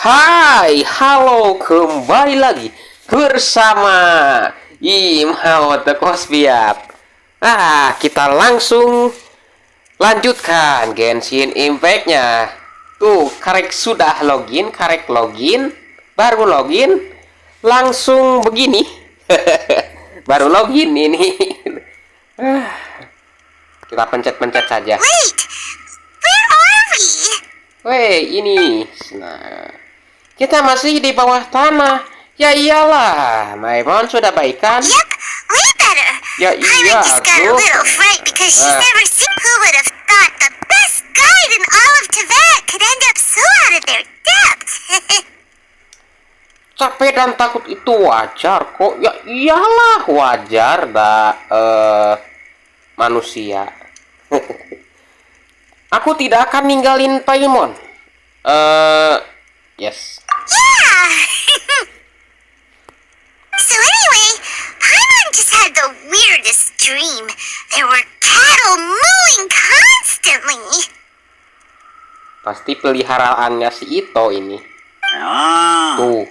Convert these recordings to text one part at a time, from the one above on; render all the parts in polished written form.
Hai, halo, kembali lagi bersama Tkosbiat. Kita langsung lanjutkan Genshin Impact-nya. Tuh, sudah login, baru login, langsung begini. Baru login ini. Kita pencet-pencet saja. Wait, where are we? Weh, ini. Nah, kita masih di bawah tanah. Ya iyalah, Maimon sudah baikan. Yep, way better. Ya Pyra iya, just got a little fright because she's never seen. Who would have thought the best guide in all of Tibet could end up so out of their depth? Capek dan takut itu wajar kok. Ya iyalah, wajar manusia. Aku tidak akan ninggalin Paimon. Yes. Yeah. So anyway, Paimon just had the weirdest dream. There were cattle mooing constantly. Pasti peliharaannya si Ito ini. Tuh.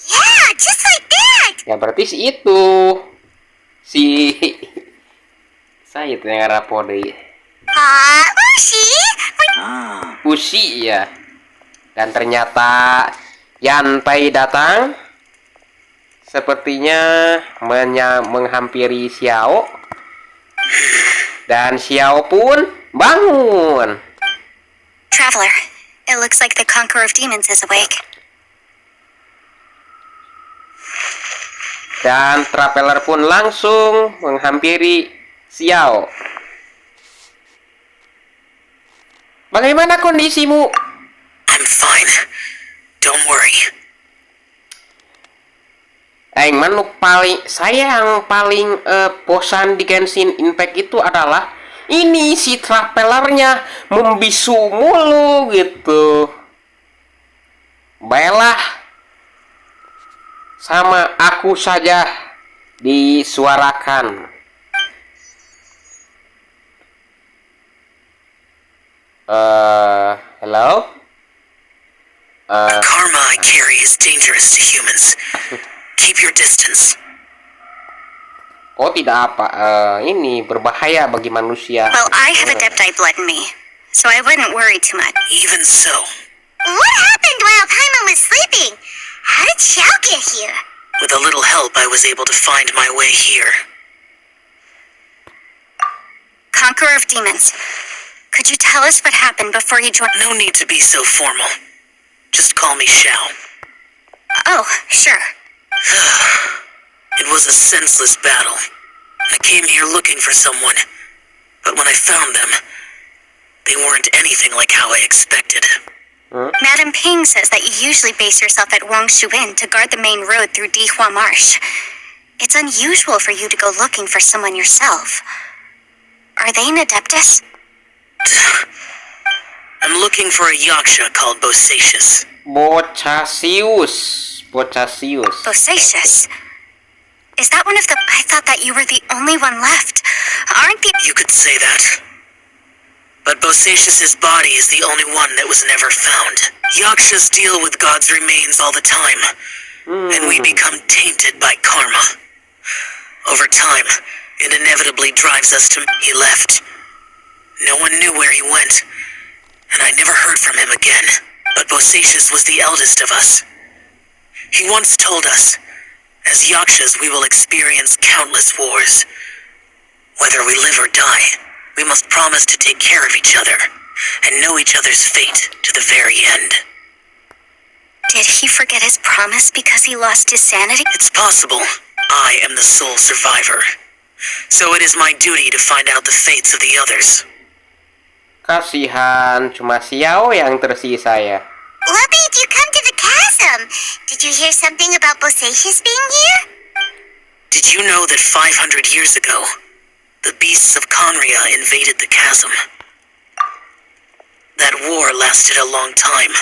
Yeah, just like that. Ya berarti si itu. Saya itu yang rapode. Ushi. Ushi ya. Dan ternyata Yanpai datang. Sepertinya menghampiri Xiao. Dan Xiao pun bangun. Traveler, it looks like the Conqueror of Demons is awake. Dan Traveler pun langsung menghampiri Xiao. Bagaimana kondisimu? I'm fine. Don't worry. Saya yang paling bosan di Genshin Impact itu adalah ini si Travelernya membisu mulu gitu. Baiklah, sama aku saja disuarakan. Hello? The karma I carry is dangerous to humans. Keep your distance. Oh tidak apa, ini berbahaya bagi manusia. Well, I have Adepti blood in me, so I wouldn't worry too much. Even so, What happened while Paimon was sleeping? How did Xiao get here? with a little help, I was able to find my way here. Conqueror of Demons, could you tell us what happened before you joined? No need to be so formal. Just call me Xiao. Oh, sure. It was a senseless battle. I came here looking for someone, but when I found them, they weren't anything like how I expected. Madam Ping says that you usually base yourself at Wangshuin to guard the main road through Dihua Marsh. It's unusual for you to go looking for someone yourself. Are they an Adeptus? I'm looking for a yaksha called Bosacius. Bocasius. Bosacius? Is that one of the... I thought that you were the only one left. Aren't the... You could say that. But Bosacius's body is the only one that was never found. Yakshas deal with God's remains all the time, and we become tainted by karma. Over time, it inevitably drives us to... He left. No one knew where he went, and I never heard from him again. But Bosacius was the eldest of us. He once told us, as Yakshas we will experience countless wars. Whether we live or die, we must promise to take care of each other, and know each other's fate to the very end. Did he forget his promise because he lost his sanity? It's possible. I am the sole survivor. So it is my duty to find out the fates of the others. Kasihan, cuma Xiao yang tersisa ya. What made you come to the chasm? Did you hear something about Bosacius being here? Did you know that 500 years ago, the beasts of Conria invaded the chasm? That war lasted a long time.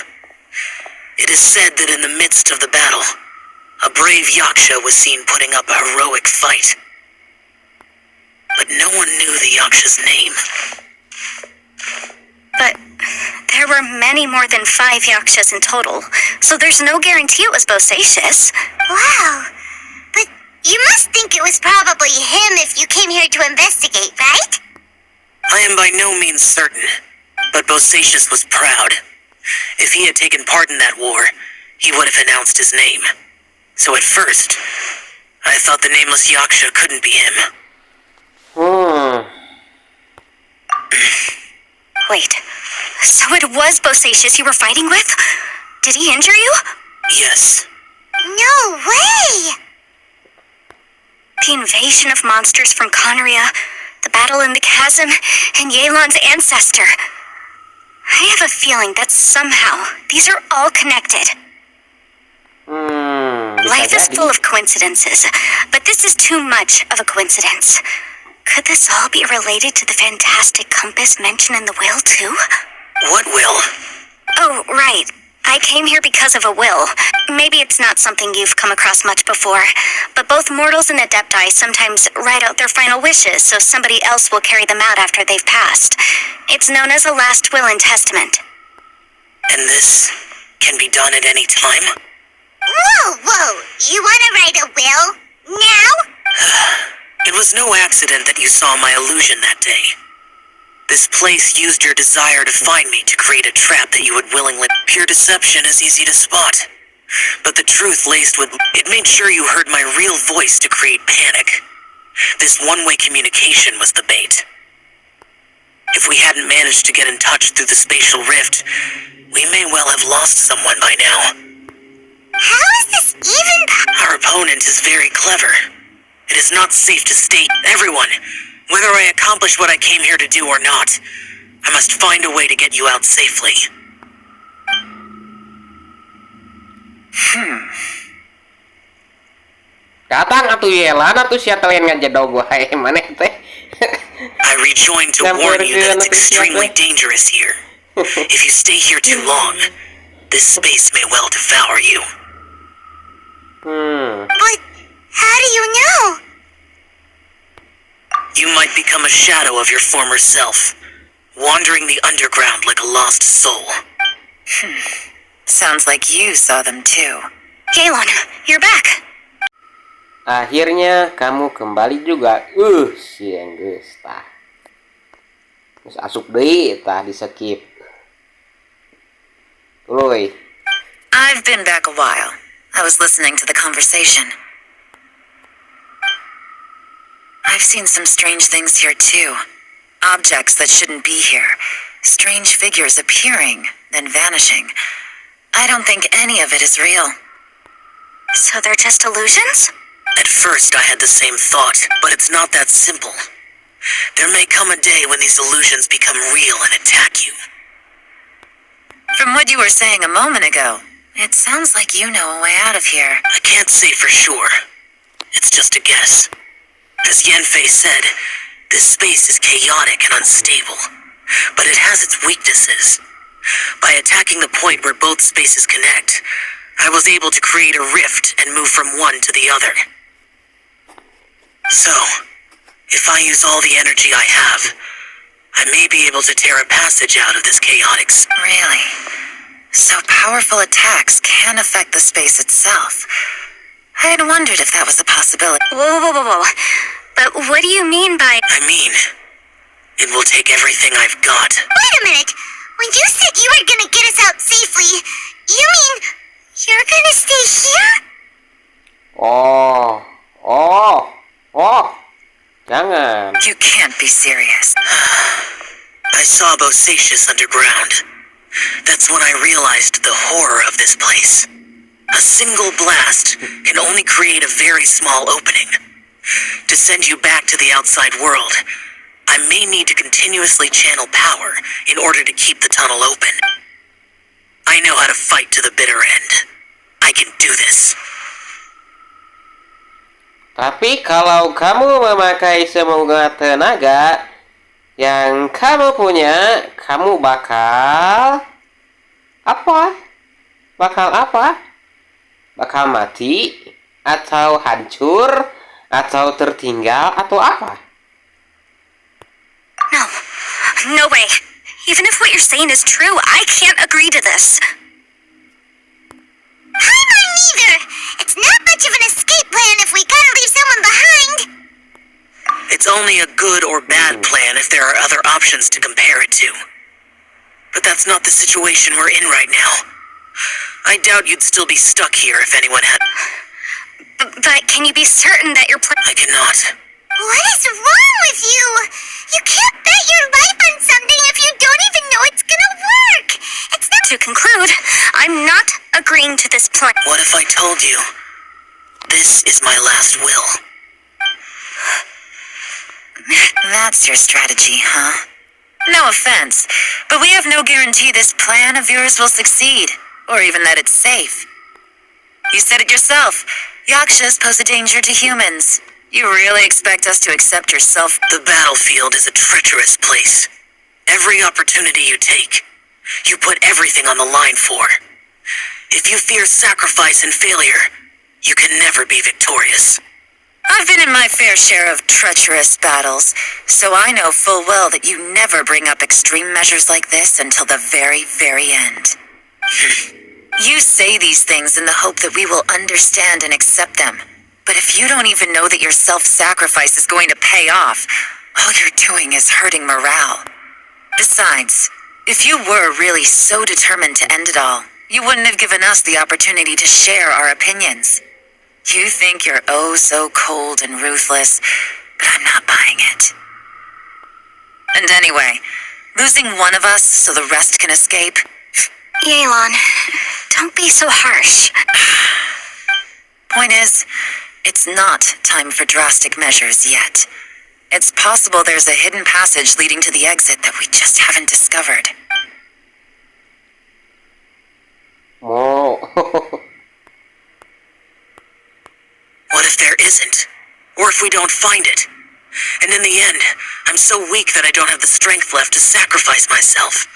It is said that in the midst of the battle, a brave yaksha was seen putting up a heroic fight. But no one knew the yaksha's name. But There were many more than 5 yakshas in total, so there's no guarantee it was Bosacius. Wow. But you must think it was probably him if you came here to investigate, right? I am by no means certain, but Bosacius was proud. If he had taken part in that war, he would have announced his name. So at first, I thought the nameless Yaksha couldn't be him. Wait, so it was Bosacius you were fighting with? Did he injure you? Yes. No way! The invasion of monsters from Conria, the battle in the chasm, and Yelan's ancestor. I have a feeling that somehow these are all connected. Life is full of coincidences, but this is too much of a coincidence. Could this all be related to the fantastic compass mentioned in the will, too? What will? Oh, right. I came here because of a will. Maybe it's not something you've come across much before, but both mortals and adepti sometimes write out their final wishes so somebody else will carry them out after they've passed. It's known as a last will and testament. And this can be done at any time? Whoa! You want to write a will? Now? It was no accident that you saw my illusion that day. This place used your desire to find me to create a trap that you would willingly... Pure deception is easy to spot. But the truth laced with... It made sure you heard my real voice to create panic. This one-way communication was the bait. If we hadn't managed to get in touch through the spatial rift, we may well have lost someone by now. How is this even... Our opponent is very clever. It is not safe to state, everyone, whether I accomplish what I came here to do or not, I must find a way to get you out safely. Datang atuh Yelan atuh sia telen ngajedog wae maneh teh. I rejoined to warn you that it's extremely dangerous here. If you stay here too long, this space may well devour you. But how do you know? You might become a shadow of your former self, wandering the underground like a lost soul. Sounds like you saw them too. Yelan, you're back. Akhirnya kamu kembali juga. Siang geus tah. Geus asup deui tah di skip. Tuluy. I've been back a while. I was listening to the conversation. I've seen some strange things here too. Objects that shouldn't be here. Strange figures appearing, then vanishing. I don't think any of it is real. So they're just illusions? At first I had the same thought, but it's not that simple. There may come a day when these illusions become real and attack you. From what you were saying a moment ago, it sounds like you know a way out of here. I can't say for sure. It's just a guess. As Yanfei said, this space is chaotic and unstable, but it has its weaknesses. By attacking the point where both spaces connect, I was able to create a rift and move from one to the other. So, if I use all the energy I have, I may be able to tear a passage out of this chaotic space. Really? So powerful attacks can affect the space itself. I had wondered if that was a possibility. Whoa. But what do you mean by... I mean, it will take everything I've got. Wait a minute. When you said you were gonna get us out safely, you mean you're gonna stay here? Jangan. You can't be serious. I saw Bosacius underground. That's when I realized the horror of this place. A single blast can only create a very small opening. To send you back to the outside world, I may need to continuously channel power in order to keep the tunnel open. I know how to fight to the bitter end. I can do this. Tapi kalau kamu memakai semua tenaga yang kamu punya, kamu bakal apa? Bakal mati atau hancur atau tertinggal atau apa? No way. Even if what you're saying is true, I can't agree to this. Paimon neither! It's not much of an escape plan if we gotta leave someone behind! It's only a good or bad plan if there are other options to compare it to. But that's not the situation we're in right now. I doubt you'd still be stuck here if anyone had... But can you be certain that your plan... I cannot. What is wrong with you? You can't bet your life on something if you don't even know it's gonna work! It's not... To conclude, I'm not agreeing to this plan. What if I told you? This is my last will. That's your strategy, huh? No offense, but we have no guarantee this plan of yours will succeed, or even that it's safe. You said it yourself. Yakshas pose a danger to humans. You really expect us to accept yourself? The battlefield is a treacherous place. Every opportunity you take, you put everything on the line for. If you fear sacrifice and failure, you can never be victorious. I've been in my fair share of treacherous battles, so I know full well that you never bring up extreme measures like this until the very, very end. You say these things in the hope that we will understand and accept them. But if you don't even know that your self-sacrifice is going to pay off, all you're doing is hurting morale. Besides, if you were really so determined to end it all, you wouldn't have given us the opportunity to share our opinions. You think you're oh so cold and ruthless, but I'm not buying it. And anyway, losing one of us so the rest can escape? Yelan, don't be so harsh. Point is, it's not time for drastic measures yet. It's possible there's a hidden passage leading to the exit that we just haven't discovered. Oh. What if there isn't? Or if we don't find it? And in the end, I'm so weak that I don't have the strength left to sacrifice myself.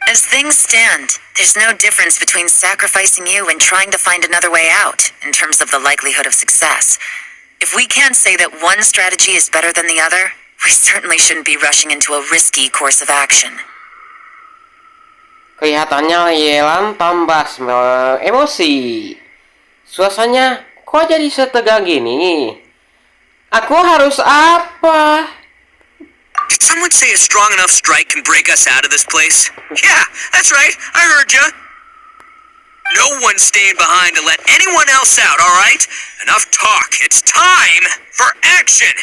As things stand, there's no difference between sacrificing you and trying to find another way out, in terms of the likelihood of success. If we can't say that one strategy is better than the other, we certainly shouldn't be rushing into a risky course of action. Kelihatannya Yelan tambah emosi. Suasananya kok jadi setegang gini? Aku harus apa? Did someone say a strong enough strike can break us out of this place? Yeah, that's right. I heard ya. No one's staying behind to let anyone else out, all right? Enough talk. It's time for action.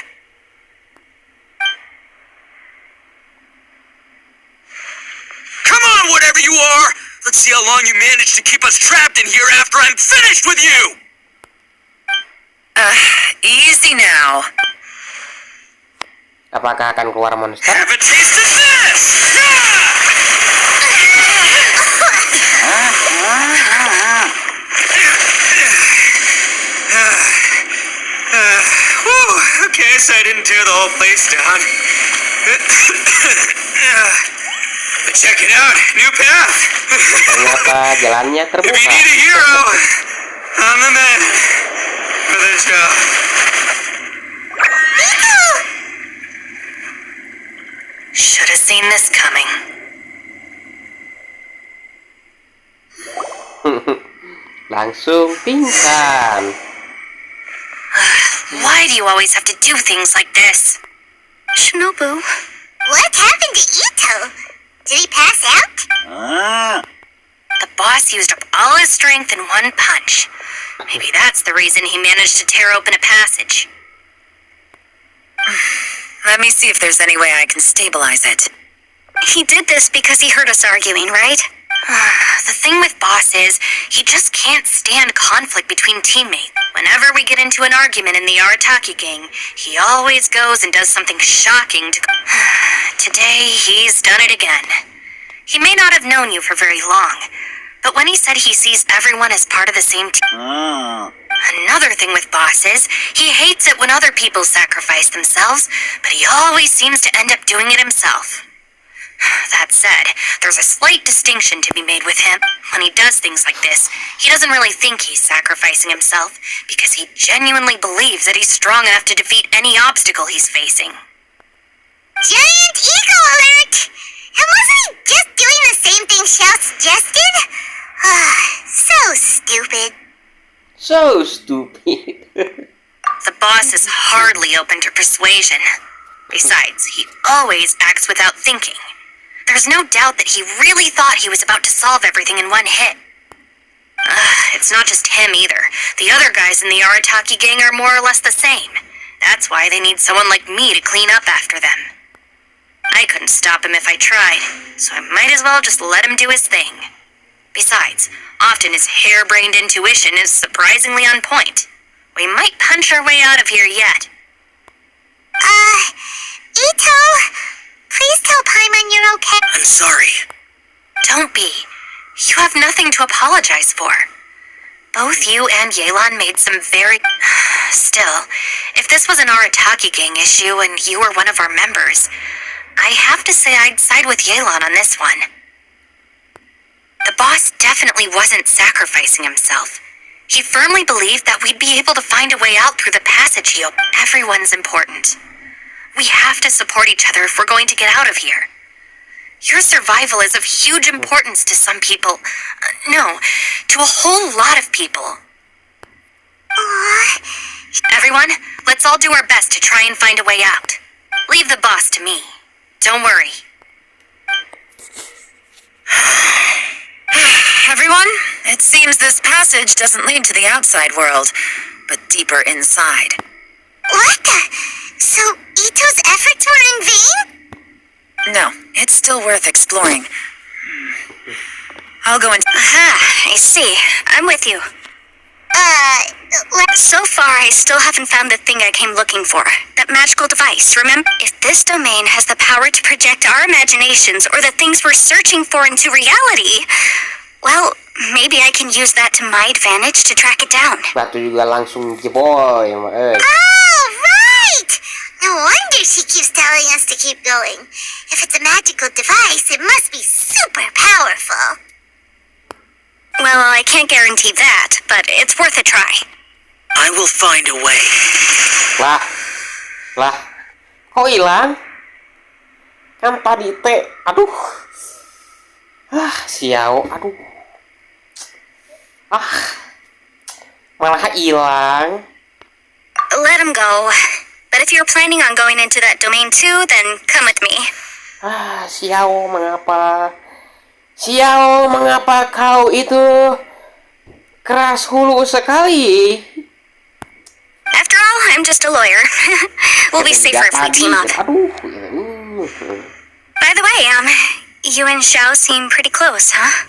Come on, whatever you are. Let's see how long you manage to keep us trapped in here after I'm finished with you. Easy now. Apakah akan keluar monster? Have a taste of this! Okay, so I didn't tear the whole place down. But check it out, new path. Ternyata jalannya If you terbuka. need a hero, I'm the man for the job. Should have seen this coming. Langsung pingsan. Why do you always have to do things like this? Shinobu. What happened to Ito? Did he pass out? The boss used up all his strength in one punch. Maybe that's the reason he managed to tear open a passage. Let me see if there's any way I can stabilize it. He did this because he heard us arguing, right? The thing with Boss is, he just can't stand conflict between teammates. Whenever we get into an argument in the Arataki gang, he always goes and does something shocking to... Today, he's done it again. He may not have known you for very long, but when he said he sees everyone as part of the same team... Another thing with Boss is, he hates it when other people sacrifice themselves, but he always seems to end up doing it himself. That said, there's a slight distinction to be made with him. When he does things like this, he doesn't really think he's sacrificing himself, because he genuinely believes that he's strong enough to defeat any obstacle he's facing. Giant eagle alert! And wasn't he just doing the same thing Xiao suggested? So stupid. So stupid. The boss is hardly open to persuasion. Besides, he always acts without thinking. There's no doubt that he really thought he was about to solve everything in one hit. It's not just him either. The other guys in the Arataki gang are more or less the same. That's why they need someone like me to clean up after them. I couldn't stop him if I tried, so I might as well just let him do his thing. Besides, often his harebrained intuition is surprisingly on point. We might punch our way out of here yet. Ito, please tell Paimon you're okay. I'm sorry. Don't be. You have nothing to apologize for. Both you and Yelan made some very... Still, if this was an Arataki gang issue and you were one of our members, I have to say I'd side with Yelan on this one. The boss definitely wasn't sacrificing himself. He firmly believed that we'd be able to find a way out through the passage he opened. Everyone's important. We have to support each other if we're going to get out of here. Your survival is of huge importance to some people. No, to a whole lot of people. Everyone, let's all do our best to try and find a way out. Leave the boss to me. Don't worry. Everyone, it seems this passage doesn't lead to the outside world, but deeper inside. What the? So Ito's efforts were in vain? No, it's still worth exploring. I'll go and... Aha, I see. I'm with you. So far, I still haven't found the thing I came looking for. That magical device, remember? If this domain has the power to project our imaginations or the things we're searching for into reality, well, maybe I can use that to my advantage to track it down. Batu juga langsung jebol ya, Mak. Oh, right! No wonder she keeps telling us to keep going. If it's a magical device, it must be super powerful. Well, I can't guarantee that, but it's worth a try. I will find a way. Lah, kok hilang? Kan tadi teh, aduh, Xiao, aduh, malah hilang. Let him go. But if you're planning on going into that domain too, then come with me. Xiao, mengapa? Xiao, mengapa kau itu keras hulu sekali? After all, I'm just a lawyer. We'll be safer if we team up. By the way, you and Xiao seem pretty close, huh?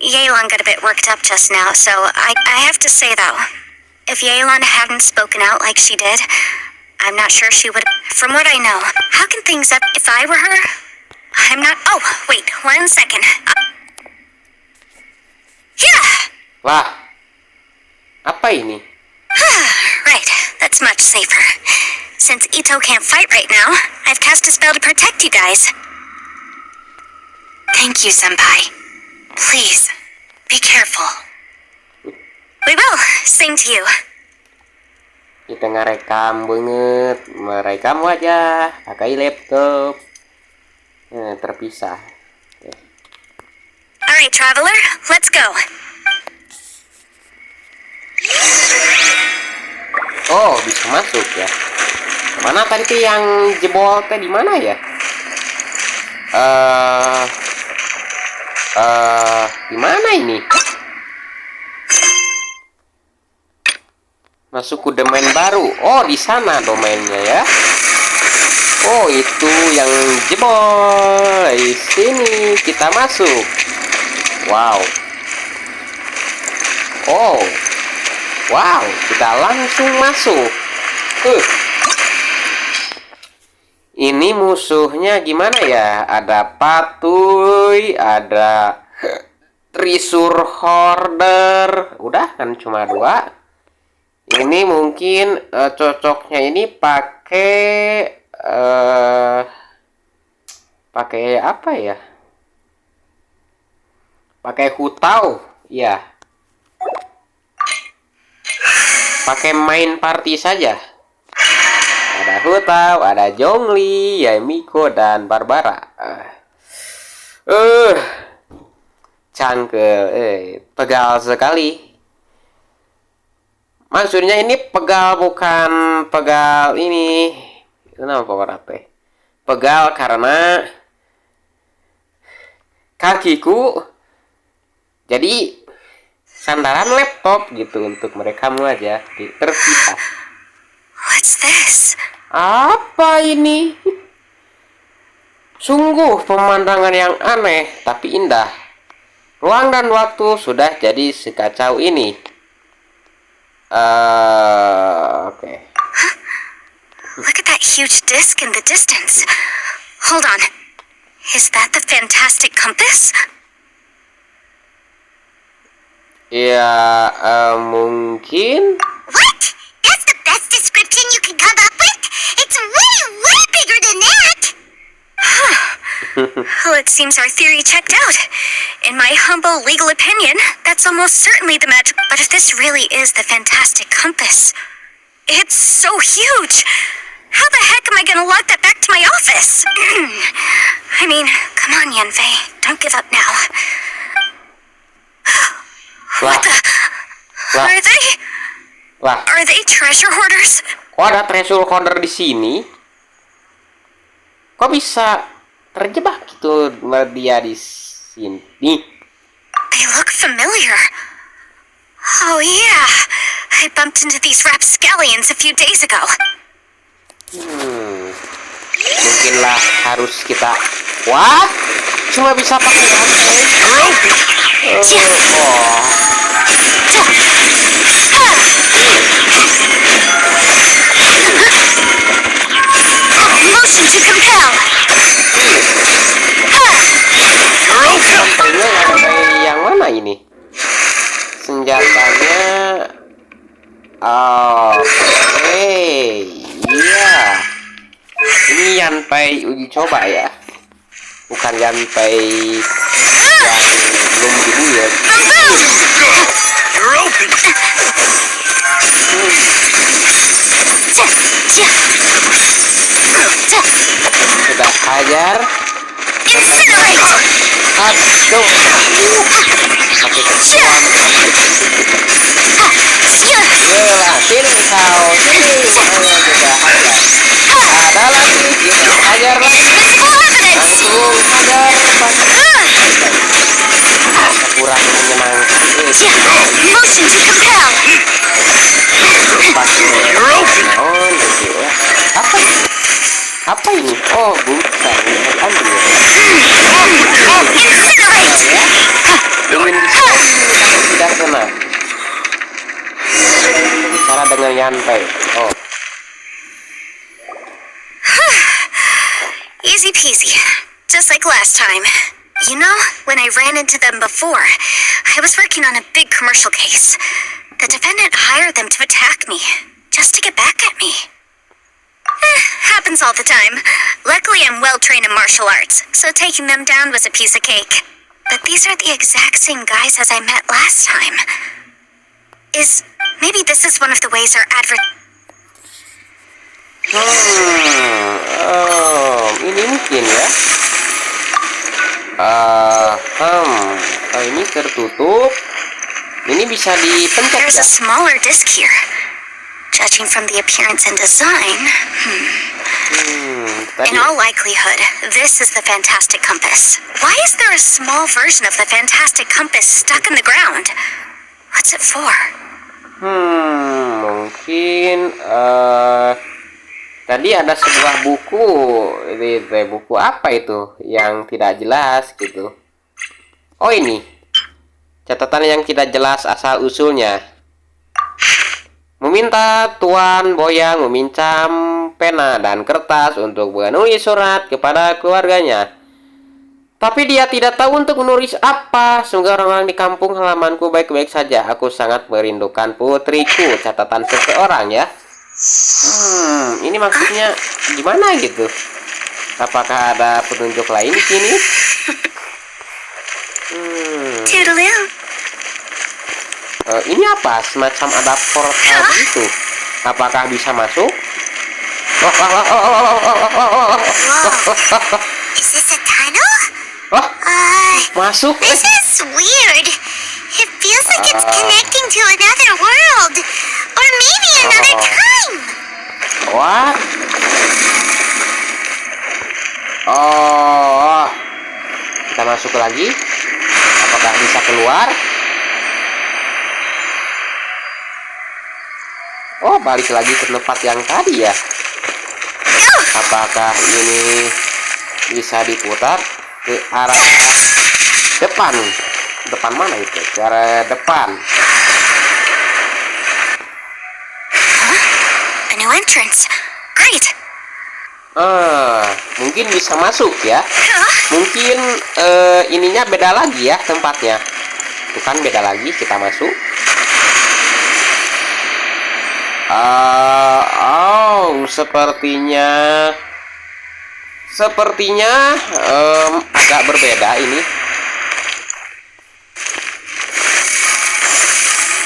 Yelan got a bit worked up just now, so I have to say though, if Yelan hadn't spoken out like she did, I'm not sure she would. From what I know, how can things up if I were her? I'm not. Oh, wait, 1 second. Yeah! Lah, apa ini? Right, that's much safer. Since Ito can't fight right now, I've cast a spell to protect you guys. Thank you, Senpai. Please, be careful. We will. Sing to you. Kita ngerekam banget, merekam wajah, pakai laptop, terpisah. Alright, traveler, let's go. Oh, bisa masuk ya. Mana tadi tuh yang jebol teh di mana ya? Di mana ini? Masuk ke domain baru. Oh, di sana domainnya ya. Oh, itu yang jebol. Di sini kita masuk. Wow. Oh. Wow, kita langsung masuk. Ini musuhnya gimana ya? Ada Patuy, ada Trisur Hoarder. Udah kan cuma 2. Ini mungkin cocoknya ini pakai apa ya? Pakai Hutau, ya. Pakai main party saja. Ada Hutau, ada Zhongli, Yamiko, dan Barbara. Cangkel, pegal sekali. Maksudnya ini pegal bukan pegal ini. Kenapa warna pegal karena kakiku jadi sandaran laptop gitu untuk merekamu aja terpisah. What's this? Apa ini? Sungguh pemandangan yang aneh tapi indah. Ruang dan waktu sudah jadi sekacau ini. Oke. Look at that huge disc in the distance. Hold on. Is that the fantastic compass? Ya, mungkin. What? That's the best description you can come up with? It's way, way bigger than that! Well, it seems our theory checked out. In my humble legal opinion, that's almost certainly the magic. But if this really is the fantastic compass, it's so huge. How the heck am I gonna log that back to my office? I mean, come on, Yanfei. Don't give up now. What the? Lah, Are they treasure hoarders? kok ada treasure hoarder di sini? Kok bisa terjebak gitu dia di sini? They look familiar. Oh yeah, I bumped into these rapscallions a few days ago. Mungkinlah harus kita. Wah, cuma bisa pakai rantai. Motion to compel. Rantainya rantai yang mana ini? Senjatanya. Oke, iya. Ini Yanpai uji coba ya, bukan Yanpai yang belum dibuat. Sudah hajar. Aduh. Pakai kekuatan. Yelah, sini kau. Sini. Ayo kita hajar. Ada lagi, kita hajar lagi. Langsung hajar. Kurang menyenangkan. Motion to compel. Apa ini? Apa ini? Oh, bukan. Ambil. Ingin tidak kena. Bicara dengan Yanpai. Oh. Easy peasy. Just like last time. You know, when I ran into them before, I was working on a big commercial case. The defendant hired them to attack me, just to get back at me. Happens all the time. Luckily, I'm well trained in martial arts, so taking them down was a piece of cake. But these are the exact same guys as I met last time. Maybe this is one of the ways our Ini mungkin ya. Ini tertutup. Ini bisa dipencet There's ya. a smaller disc here. Judging from the appearance and design, in all likelihood, this is the fantastic compass. Why is there a small version of the fantastic compass stuck in the ground? What's it for? Mungkin tadi ada sebuah buku. Ini buku apa itu yang tidak jelas gitu. Oh, ini catatan yang tidak jelas asal usulnya. Meminta Tuan Boyang meminjam pena dan kertas untuk menulis surat kepada keluarganya. Tapi dia tidak tahu untuk menulis apa. Semoga orang-orang di kampung halamanku baik-baik saja. Aku sangat merindukan putriku. Catatan seseorang ya. Ini maksudnya gimana gitu? Apakah ada petunjuk lain di sini? Toodaloo. Ini apa? Semacam ada portal gitu. Apakah bisa masuk? Is this a tunnel? Masuk. This is weird. It feels like it's connecting to another world. Or maybe another time. What? Oh. Kita masuk lagi. Apakah bisa keluar? Oh, balik lagi ke tempat yang tadi ya. Apakah ini bisa diputar ke arah depan? Depan mana itu? Ke arah depan. A new entrance. Great. Mungkin bisa masuk ya. Mungkin ininya beda lagi ya tempatnya. Itu kan beda lagi, kita masuk. Sepertinya agak berbeda ini.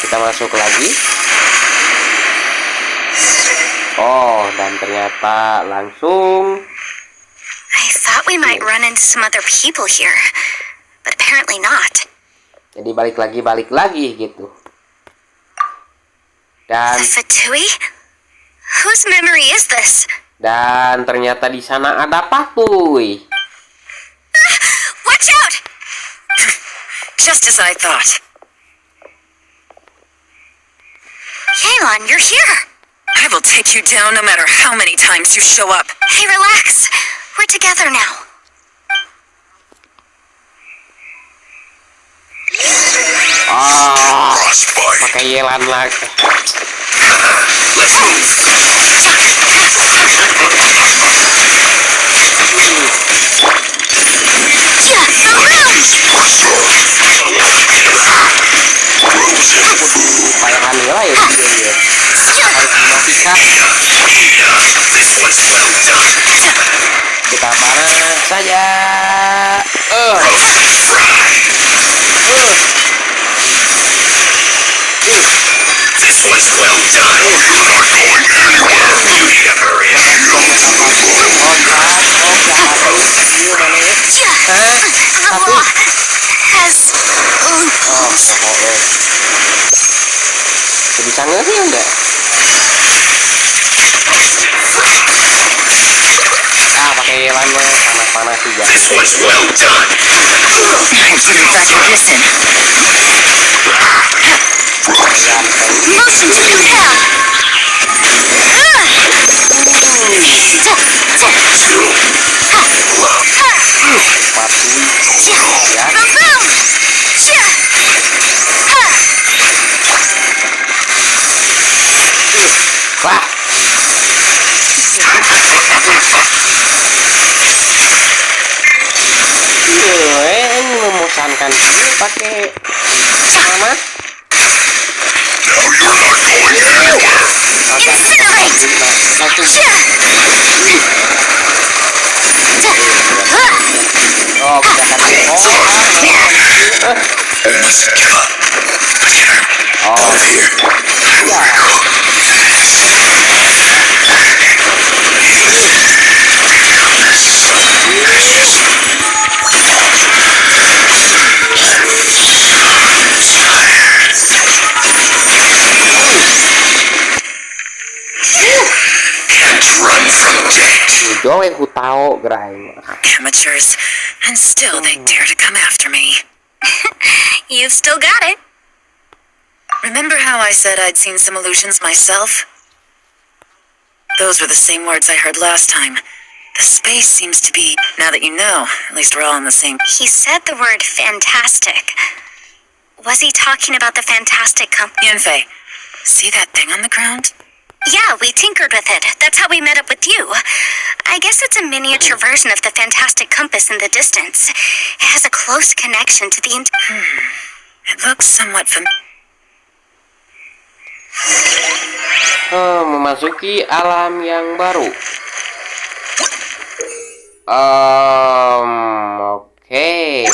Kita masuk lagi. Oh, dan ternyata langsung. I thought we might run into some other people here, but apparently not. Jadi balik lagi gitu. Dan The Fatui? Whose memory is this? ternyata di sana ada Patui. Watch out! Just as I thought. Yelan, you're here. I will take you down no matter how many times you show up. Hey, relax. We're together now. Pakai Yelan lagi. Let's move. Bayangan Yela ya dia. Harus dimatikan. This one's well done. Kita panas saja. This one's well done. You're not going anywhere. You need to hurry up. Bisa ngeri enggak? Pakai Yelan panas-panas juga. This one's well done. I didn't factor this in. Motion to compel. Patui. Ya. Wah. Ini memusankan pakai mana? Now you're not going anywhere. Oh, kita akan You mustn't give up. oh, Here. Can't run from death. Joe yang ku tahu gerai. Amateurs. And still they dare to come after me. You've still got it. Remember how I said I'd seen some illusions myself? Those were the same words I heard last time. The space seems to be, now that you know, at least we're all in the same. He said the word fantastic. Was he talking about the fantastic company? Yunfei, see that thing on the ground? Yeah, we tinkered with it. That's how we met up with you. I guess it's a miniature version of the fantastic compass in the distance. It has a close connection to the It looks somewhat Memasuki alam yang baru. Oke.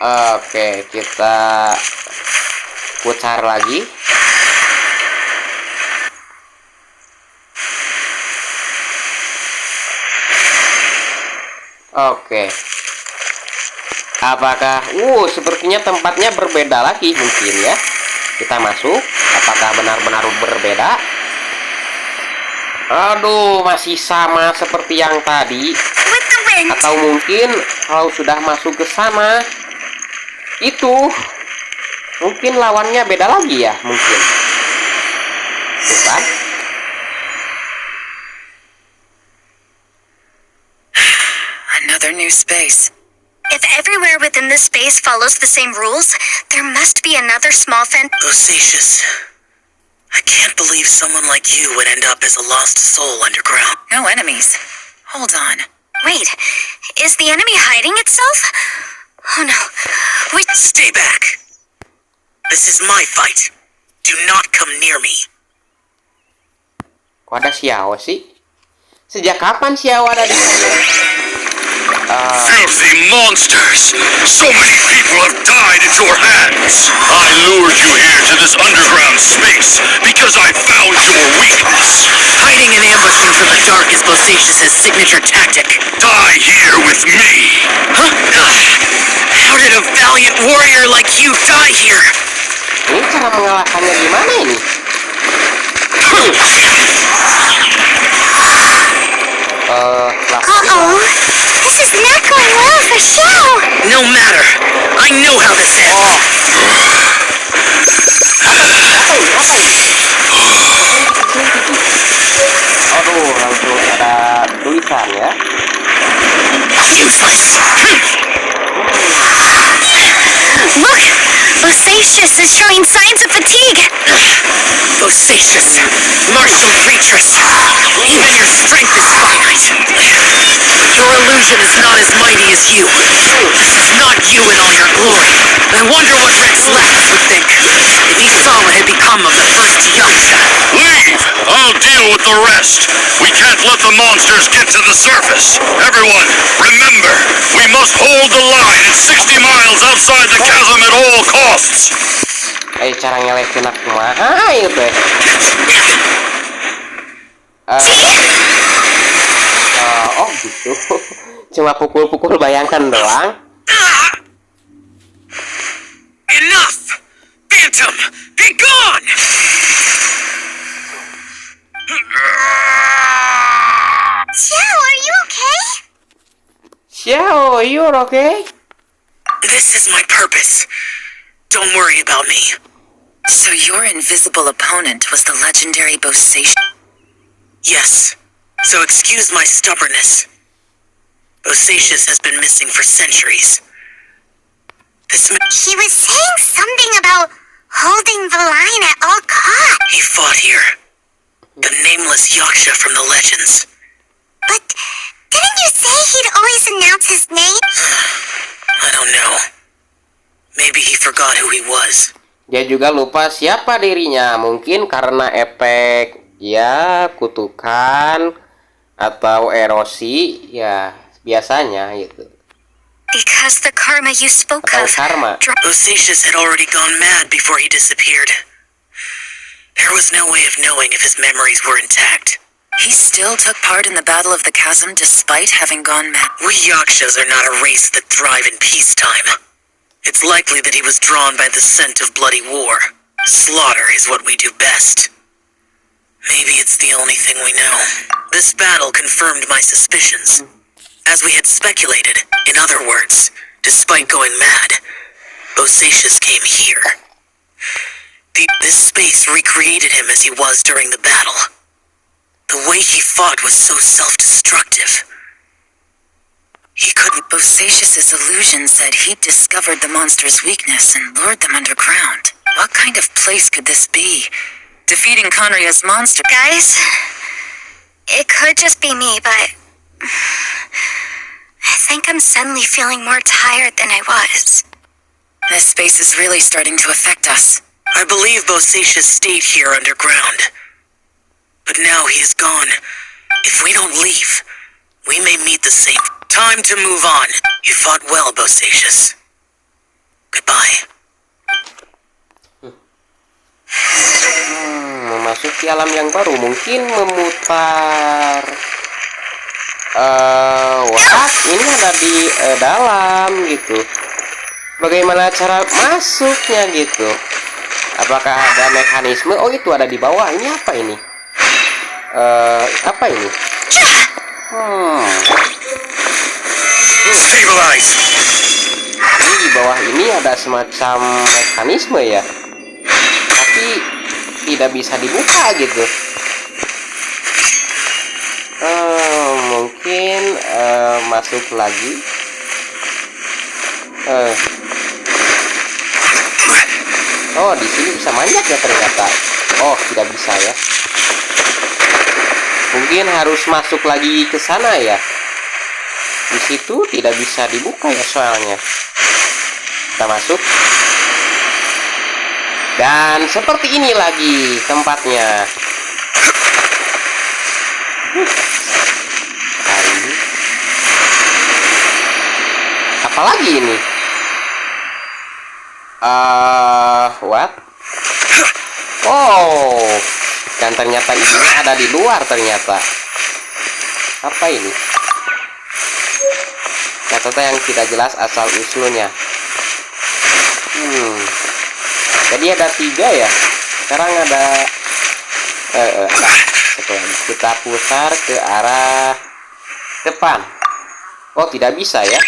Oke, kita putar lagi. Oke. Apakah sepertinya tempatnya berbeda lagi mungkin ya. Kita masuk. Apakah benar-benar berbeda? Aduh, masih sama seperti yang tadi. With the wind. Atau mungkin kalau sudah masuk ke sana, itu mungkin lawannya beda lagi ya, mungkin. Bukan? Another new space. If everywhere within this space follows the same rules, there must be another small Bosacious. I can't believe someone like you would end up as a lost soul underground. No enemies. Hold on. Wait, is the enemy hiding itself? Oh no. Wait, Stay back. This is my fight. Do not come near me. Kok ada Xiao sih? Sejak kapan Xiao ada di sana? Filthy monsters! So many people have died at your hands! I lured you here to this underground space because I found your weakness! Hiding and ambushing from the dark is Bosacious' signature tactic. Die here with me! Huh? How did a valiant warrior like you die here? Ini cara mengalahkannya gimana ini? Uh-oh. This is not going well for Xiao. No matter. I know how this ends. Aduh, langsung ada tulisan ya. Useless. look! Bosacious is showing signs of fatigue. Bosacious. Martial creatures. Even your strength is finite. Your illusion is not as mighty as you. This is not you in all your glory. I wonder what Rex Lex would think if he saw what had become of the first Yaksha. Leave! I'll deal with the rest! We can't let the monsters get to the surface! Everyone, remember, we must hold the line at 60 miles outside the chasm at all costs! Cara ngelekin aku mah itu ya. Oh gitu. Cuma pukul-pukul, bayangkan doang. Enough! Phantom, be gone! Xiao, are you okay? Xiao, you're okay? This is my purpose. Don't worry about me. So your invisible opponent was the legendary Bosacious. Yes. So excuse my stubbornness. Bosacious has been missing for centuries. He was saying something about holding the line at all costs. He fought here. The nameless Yaksha from the legends. But didn't you say he'd always announce his name? I don't know. Maybe he forgot who he was. Dia juga lupa siapa dirinya. Mungkin karena efek ya kutukan atau erosi ya biasanya gitu. Because the karma you spoke Atau of. karma. Bosacious had already gone mad before he disappeared. There was no way of knowing if his memories were intact. He still took part in the Battle of the Chasm despite having gone mad. We Yakshas are not a race that thrive in peacetime. It's likely that he was drawn by the scent of bloody war. Slaughter is what we do best. Maybe it's the only thing we know. This battle confirmed my suspicions. As we had speculated, in other words, despite going mad, Bosacious came here. This space recreated him as he was during the battle. The way he fought was so self-destructive. He couldn't... Bosacious's illusion said he'd discovered the monster's weakness and lured them underground. What kind of place could this be? Defeating Conria's monster... Guys, it could just be me, but I think I'm suddenly feeling more tired than I was. This space is really starting to affect us. I believe Bosacious stayed here underground. But now he is gone. If we don't leave, we may meet the same... Time to move on. You fought well, Bosacious. Goodbye. Memasuki alam yang baru, mungkin memutar ini ada di dalam gitu. Bagaimana cara masuknya gitu? Apakah ada mekanisme? Oh, itu ada di bawah. Ini apa ini? Apa ini? Stabilize. Ini di bawah ini ada semacam mekanisme ya, tapi tidak bisa dibuka gitu. Mungkin masuk lagi. Oh, di sini bisa manjat ya ternyata. Oh, tidak bisa ya. Mungkin harus masuk lagi ke sana ya. Di situ tidak bisa dibuka ya soalnya. Kita masuk. Dan seperti ini lagi tempatnya. Apalagi ini? What? Oh, dan ternyata ini ada di luar ternyata. Apa ini? Catatan yang tidak jelas asal usulnya. Jadi ada 3 ya. Sekarang ada kita putar ke arah depan. Oh, tidak bisa ya.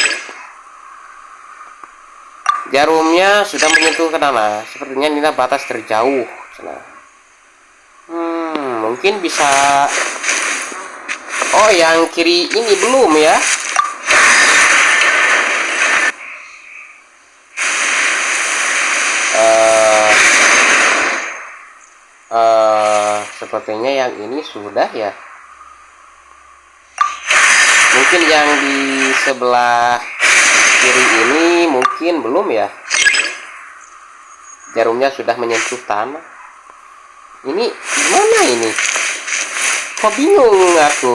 Jarumnya sudah menyentuh ke tanah. Sepertinya ini batas terjauh. Mungkin bisa. Oh, yang kiri ini belum ya. Sepertinya yang ini sudah ya. Mungkin yang di sebelah kiri ini mungkin belum ya. Jarumnya sudah menyentuh tanah. Ini gimana ini? Kok bingung aku.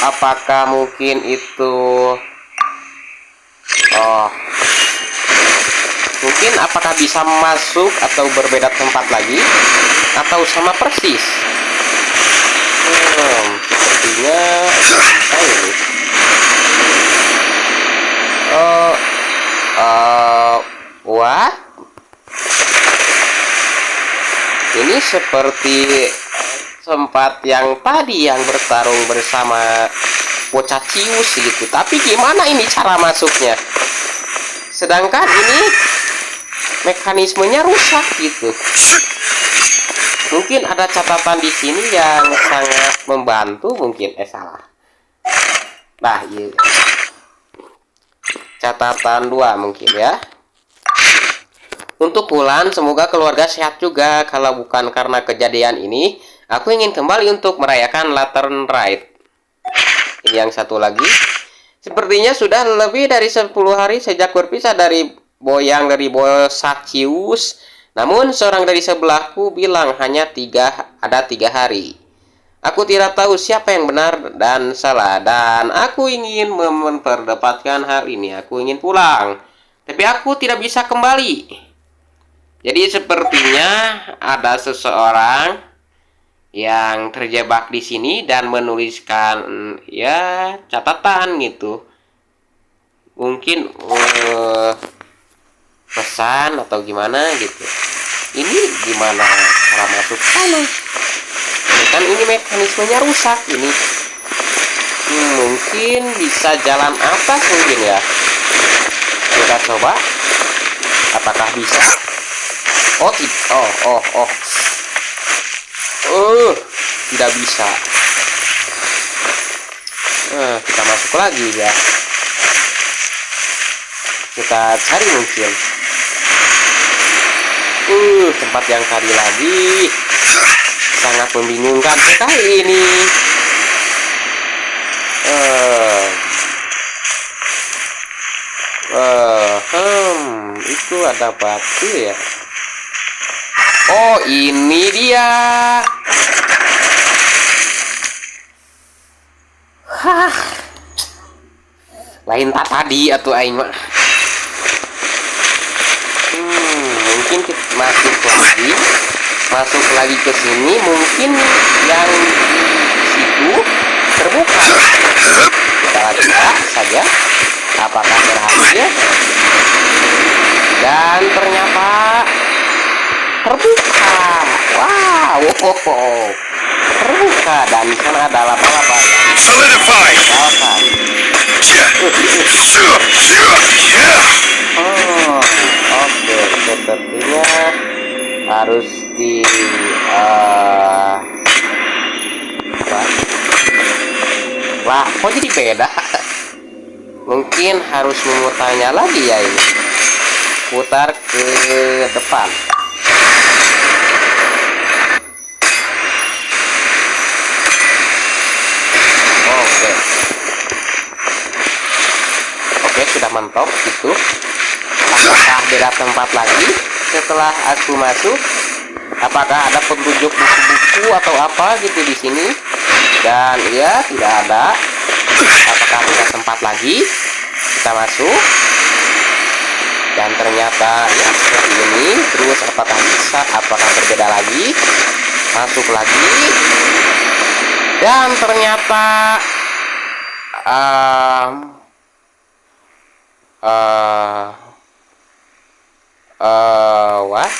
Apakah mungkin itu? Oh, mungkin apakah bisa masuk atau berbeda tempat lagi, atau sama persis? Sepertinya ini. What? Ini seperti tempat yang tadi yang bertarung bersama bocah cius gitu. Tapi gimana ini cara masuknya? Sedangkan ini mekanismenya rusak gitu. Mungkin ada catatan di sini yang sangat membantu mungkin. Salah. Nah, iya. Catatan 2 mungkin ya. Untuk Wulan, semoga keluarga sehat juga. Kalau bukan karena kejadian ini, aku ingin kembali untuk merayakan Lantern Rite. Ini yang satu lagi. Sepertinya sudah lebih dari 10 hari sejak berpisah dari Boyang dari Bosacius. Namun seorang dari sebelahku bilang hanya 3 hari. Aku tidak tahu siapa yang benar dan salah, dan aku ingin memperdebatkan hal ini. Aku ingin pulang, tapi aku tidak bisa kembali. Jadi sepertinya ada seseorang yang terjebak di sini dan menuliskan ya catatan gitu. Mungkin pesan atau gimana gitu. Ini gimana cara masuk sana? Kan ini mekanismenya rusak ini. Mungkin bisa jalan atas mungkin ya. Kita coba. Apakah bisa? Oh, tidak bisa. Kita masuk lagi ya. Kita cari mungkin. Tempat yang tadi lagi sangat membingungkan sekali ini. Itu ada batu ya. Oh, ini dia. Hah. Lain tak tadi atau aing mah. Mungkin kita masuk lagi ke sini, mungkin yang di situ terbuka. Kita lihat saja apakah berhasil. Dan ternyata terbuka. Wow, terbuka, dan di sana ada laba-laba yang Solidify! ditinggalkan. Oke, sepertinya harus di apa? Wah, kok jadi beda? Mungkin harus memutarnya lagi ya ini. Putar ke depan. Oke, sudah mentok gitu. Apakah beda tempat lagi setelah aku masuk? Apakah ada petunjuk buku-buku atau apa gitu di sini? Dan ya, tidak ada. Apakah beda tempat lagi? Kita masuk. Dan ternyata ya seperti ini. Terus apakah bisa? Apakah berbeda lagi? Masuk lagi. Dan ternyata what?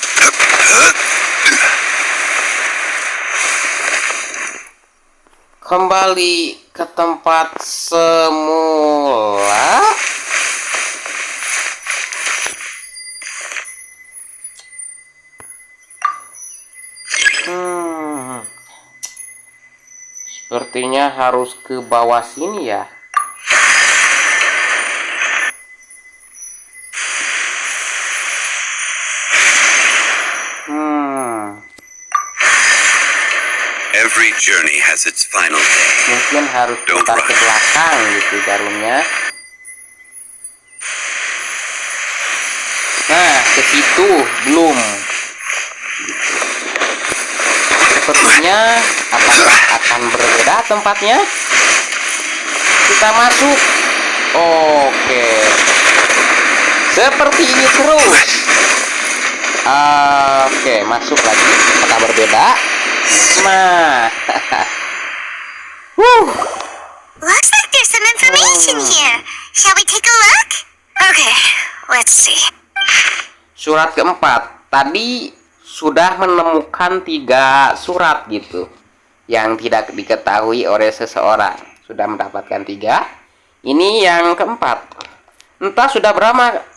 Kembali ke tempat semula. Sepertinya harus ke bawah sini ya. Every journey has its final day. Mungkin harus putar ke belakang gitu jarumnya. Nah, ke situ belum. Sepertinya apakah akan berbeda tempatnya? Kita masuk. Oke. Seperti ini terus. Oke, masuk lagi. Apakah berbeda? Nah. Looks like there's some information here. Shall we take a look? Okay, let's see. Surat keempat. Tadi sudah menemukan 3 surat gitu yang tidak diketahui oleh seseorang. Sudah mendapatkan 3. Ini yang keempat. Entah sudah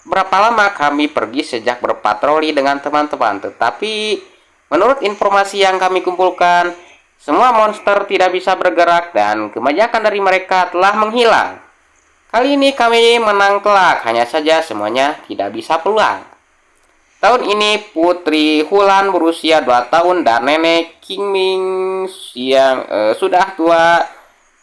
berapa lama kami pergi sejak berpatroli dengan teman-teman, tetapi menurut informasi yang kami kumpulkan, semua monster tidak bisa bergerak dan kebanyakan dari mereka telah menghilang. Kali ini kami menang telak, hanya saja semuanya tidak bisa pulang. Tahun ini Putri Hulan berusia 2 tahun dan nenek Kingming yang sudah tua.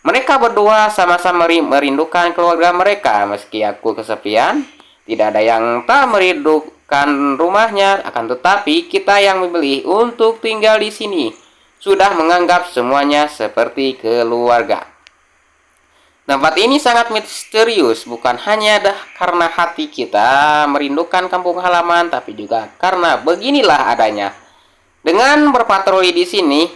Mereka berdua sama-sama merindukan keluarga mereka. Meski aku kesepian, tidak ada yang tak merindukan rumahnya. Akan tetapi kita yang memilih untuk tinggal di sini sudah menganggap semuanya seperti keluarga. Tempat ini sangat misterius, bukan hanya karena hati kita merindukan kampung halaman, tapi juga karena beginilah adanya. Dengan berpatroli di sini,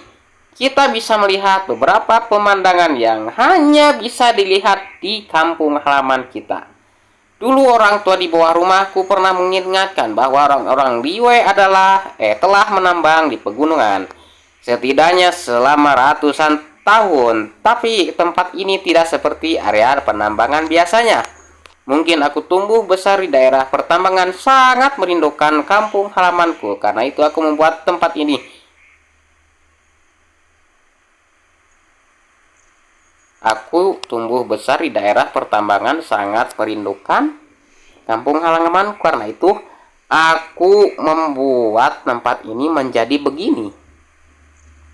kita bisa melihat beberapa pemandangan yang hanya bisa dilihat di kampung halaman kita. Dulu orang tua di bawah rumahku pernah mengingatkan bahwa orang-orang Liyue telah menambang di pegunungan, setidaknya selama ratusan tahun, tapi tempat ini tidak seperti area penambangan biasanya. Mungkin aku tumbuh besar di daerah pertambangan, sangat merindukan kampung halamanku. Karena itu aku membuat tempat ini. Aku tumbuh besar di daerah pertambangan, sangat merindukan kampung halamanku. Karena itu aku membuat tempat ini menjadi begini.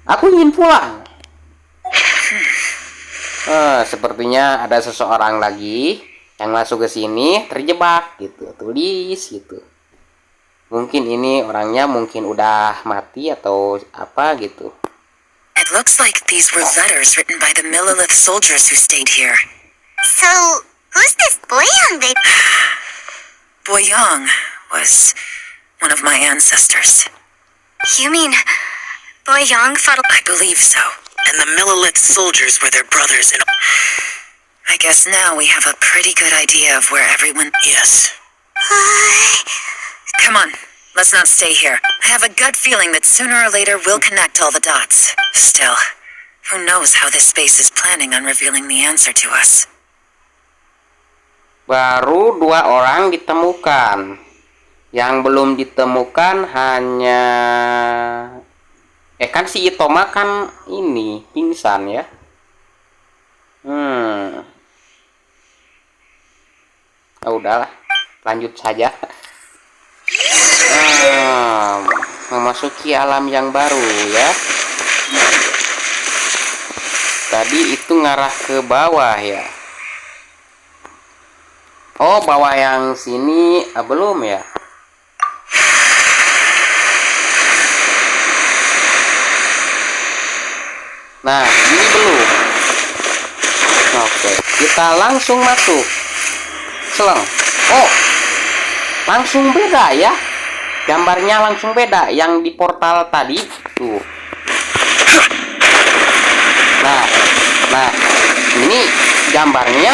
Aku ingin pulang. Sepertinya ada seseorang lagi yang masuk ke sini terjebak gitu, tulis gitu. Mungkin ini orangnya mungkin udah mati atau apa gitu. It looks like these were letters written by the Millilith soldiers who stayed here. So, who's this Boyang baby? Boyang was one of my ancestors. You mean Boyang fought? I believe so. And the Millilith soldiers were their brothers in... I guess now we have a pretty good idea of where everyone... Yes. Come on, let's not stay here. I have a gut feeling that sooner or later we'll connect all the dots. Still, who knows how this space is planning on revealing the answer to us. Baru 2 orang ditemukan. Yang belum ditemukan hanya... kan si Itoma kan ini, pingsan ya. Udahlah, lanjut saja. Memasuki alam yang baru ya. Tadi itu ngarah ke bawah ya. Oh, bawah yang sini belum ya. Nah, ini belum. Oke, kita langsung masuk. Seleng. Oh, langsung beda ya. Gambarnya langsung beda yang di portal tadi tuh. Nah, ini gambarnya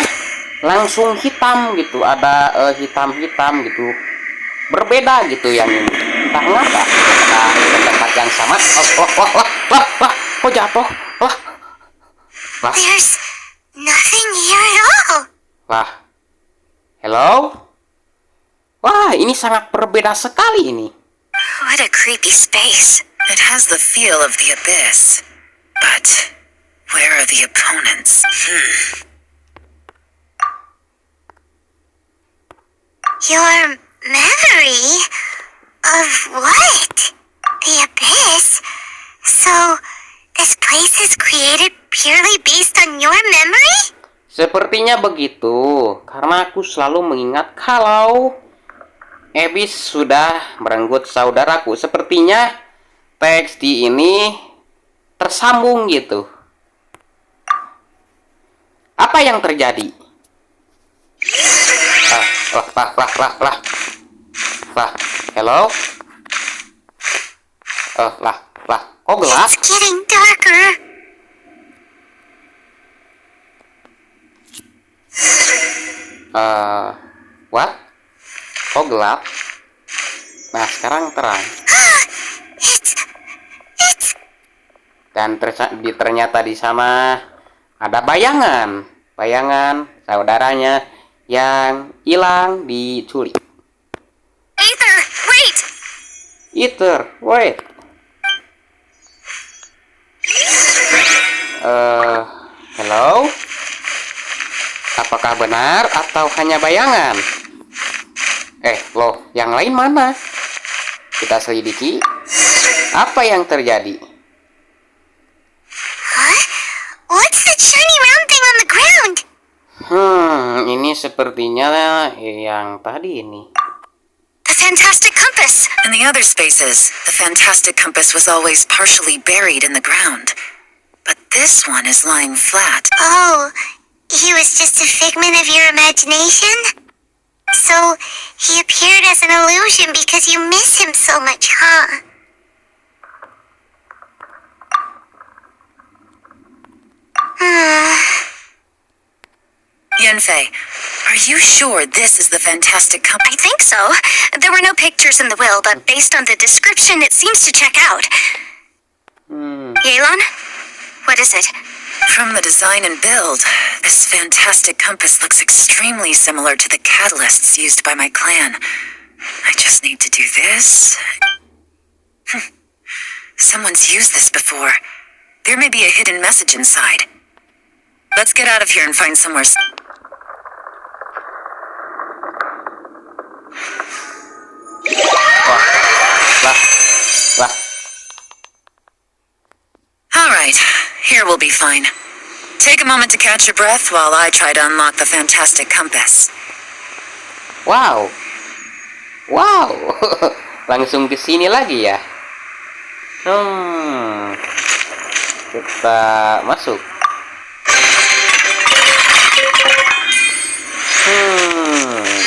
langsung hitam gitu, ada hitam-hitam gitu, berbeda gitu yang ini. Entah kenapa. Nah, di tempat yang sama. Kok jatuh? Wah. There's nothing here at all. Wah. Hello? Wah, ini sangat berbeda sekali ini. What a creepy space. It has the feel of the abyss. But where are the opponents? Your memory of what? The abyss? So, this place is created purely based on your memory? Sepertinya begitu, karena aku selalu mengingat kalau Abyss sudah merenggut saudaraku. Sepertinya teks di ini tersambung gitu. Apa yang terjadi? Hello? Kok gelap? It's getting darker. What? Kok gelap? Nah, sekarang terang. It's Dan ternyata di sana ada bayangan saudaranya yang hilang diculik. Ether, wait. Hello? Apakah benar atau hanya bayangan? Loh, yang lain mana? Kita selidiki. Apa yang terjadi? Huh? What's that shiny round thing on the ground? Ini sepertinya yang tadi ini. The fantastic compass. In the other spaces, the fantastic compass was always partially buried in the ground. But this one is lying flat. Oh, he was just a figment of your imagination? So, he appeared as an illusion because you miss him so much, huh? Yenfei, are you sure this is the fantastic compass? I think so. There were no pictures in the will, but based on the description, it seems to check out. Yelan? What is it? From the design and build, this fantastic compass looks extremely similar to the catalysts used by my clan. I just need to do this. Someone's used this before. There may be a hidden message inside. Let's get out of here and find somewhere. Alright, here we'll be fine. Take a moment to catch your breath while I try to unlock the fantastic compass. Wow. Langsung ke sini lagi ya. Kita masuk.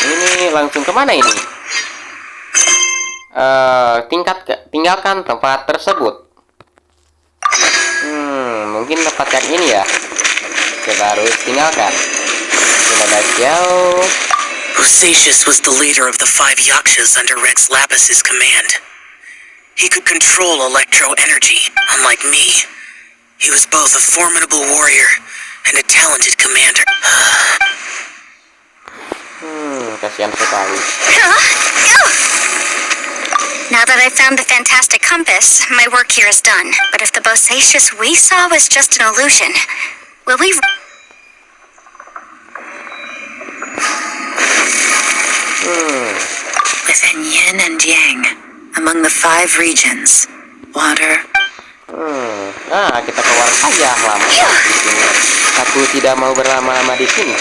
Ini langsung kemana ini? Tinggalkan tempat tersebut. Mungkin tempat yang ini ya. Kita harus tinggalkan. Tidak jauh. Bosacius was the leader of the 5 Yakshas under Rex Lapis's command. He could control electro energy, unlike me. He was both a formidable warrior and a talented commander. Kasihan sekali. Now that I found the fantastic compass, my work here is done. But if the Bosacius we saw was just an illusion, will we... Within yin and yang, among the 5 regions, water. Kita keluar saja lama di sini. Aku tidak mau berlama-lama di sini.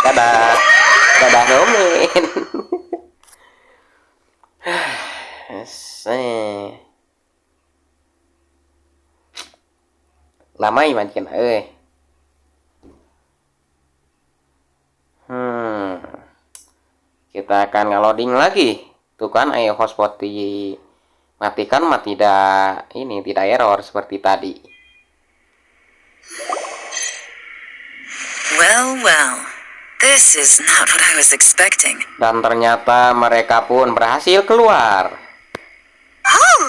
Dadah Romen. Lamai makin kita akan nge-loading lagi. Tuh kan hotspot dimatikan tidak error seperti tadi. Well, this is not what I was expecting. Dan ternyata mereka pun berhasil keluar. Oh,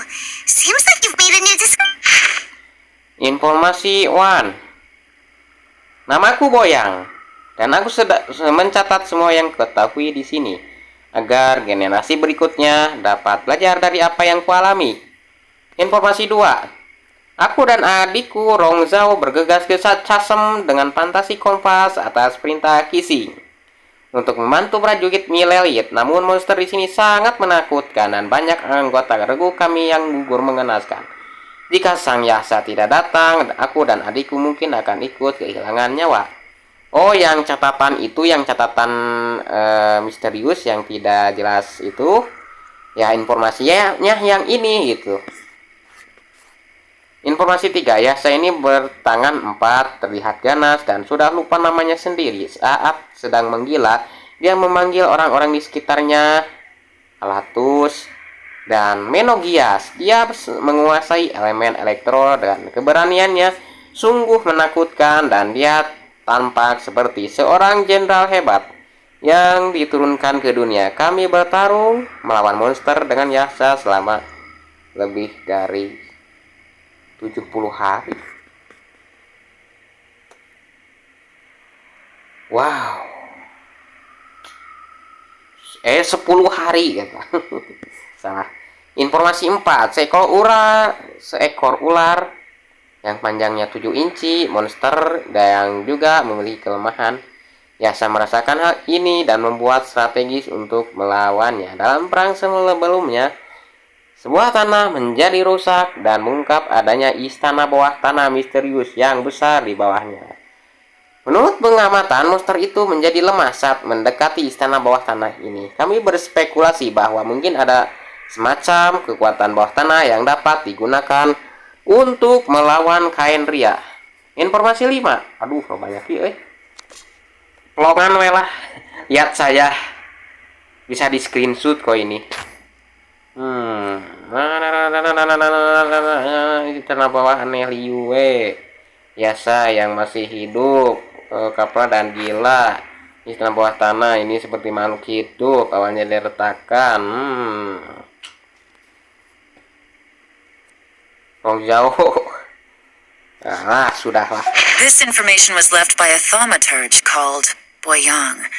seems like you've made a new Informasi 1. Namaku Boyang, dan aku mencatat semua yang ketahui di sini agar generasi berikutnya dapat belajar dari apa yang kualami. Informasi 2. Aku dan adikku Rongzhao bergegas ke Chasm dengan fantasi kompas atas perintah Kisi untuk membantu prajurit Milelit. Namun monster di sini sangat menakutkan dan banyak anggota regu kami yang gugur mengenaskan. Jika sang Yasa tidak datang, aku dan adikku mungkin akan ikut kehilangan nyawa. Oh, yang catatan itu, yang catatan misterius yang tidak jelas itu, ya informasinya yang ini gitu. Informasi 3, Yasa ini bertangan 4, terlihat ganas dan sudah lupa namanya sendiri. Saat sedang menggila, dia memanggil orang-orang di sekitarnya Alatus dan Menogias. Dia menguasai elemen elektro dan keberaniannya sungguh menakutkan dan dia tampak seperti seorang jenderal hebat yang diturunkan ke dunia. Kami bertarung melawan monster dengan Yasa selama lebih dari 70 hari. Wow. 10 hari gitu. Salah. Informasi 4, seekor ular yang panjangnya 7 inci, monster yang juga memiliki kelemahan. Yasa merasakan hal ini dan membuat strategis untuk melawannya. Dalam perang sebelumnya, sebuah tanah menjadi rusak dan mengungkap adanya istana bawah tanah misterius yang besar di bawahnya. Menurut pengamatan, monster itu menjadi lemah saat mendekati istana bawah tanah ini. Kami berspekulasi bahwa mungkin ada semacam kekuatan bawah tanah yang dapat digunakan untuk melawan kain ria. Informasi 5. Aduh, banyak ya. Pelongan welah. Lihat saya. Bisa di screenshot kok ini. Istana bawah aneh liue. Yasa yang masih hidup, kapal dan gila. Istana bawah tanah ini seperti makhluk hidup, awalnya diretakan. Jauh. Sudahlah. This information was left by a thaumaturge called Boyang,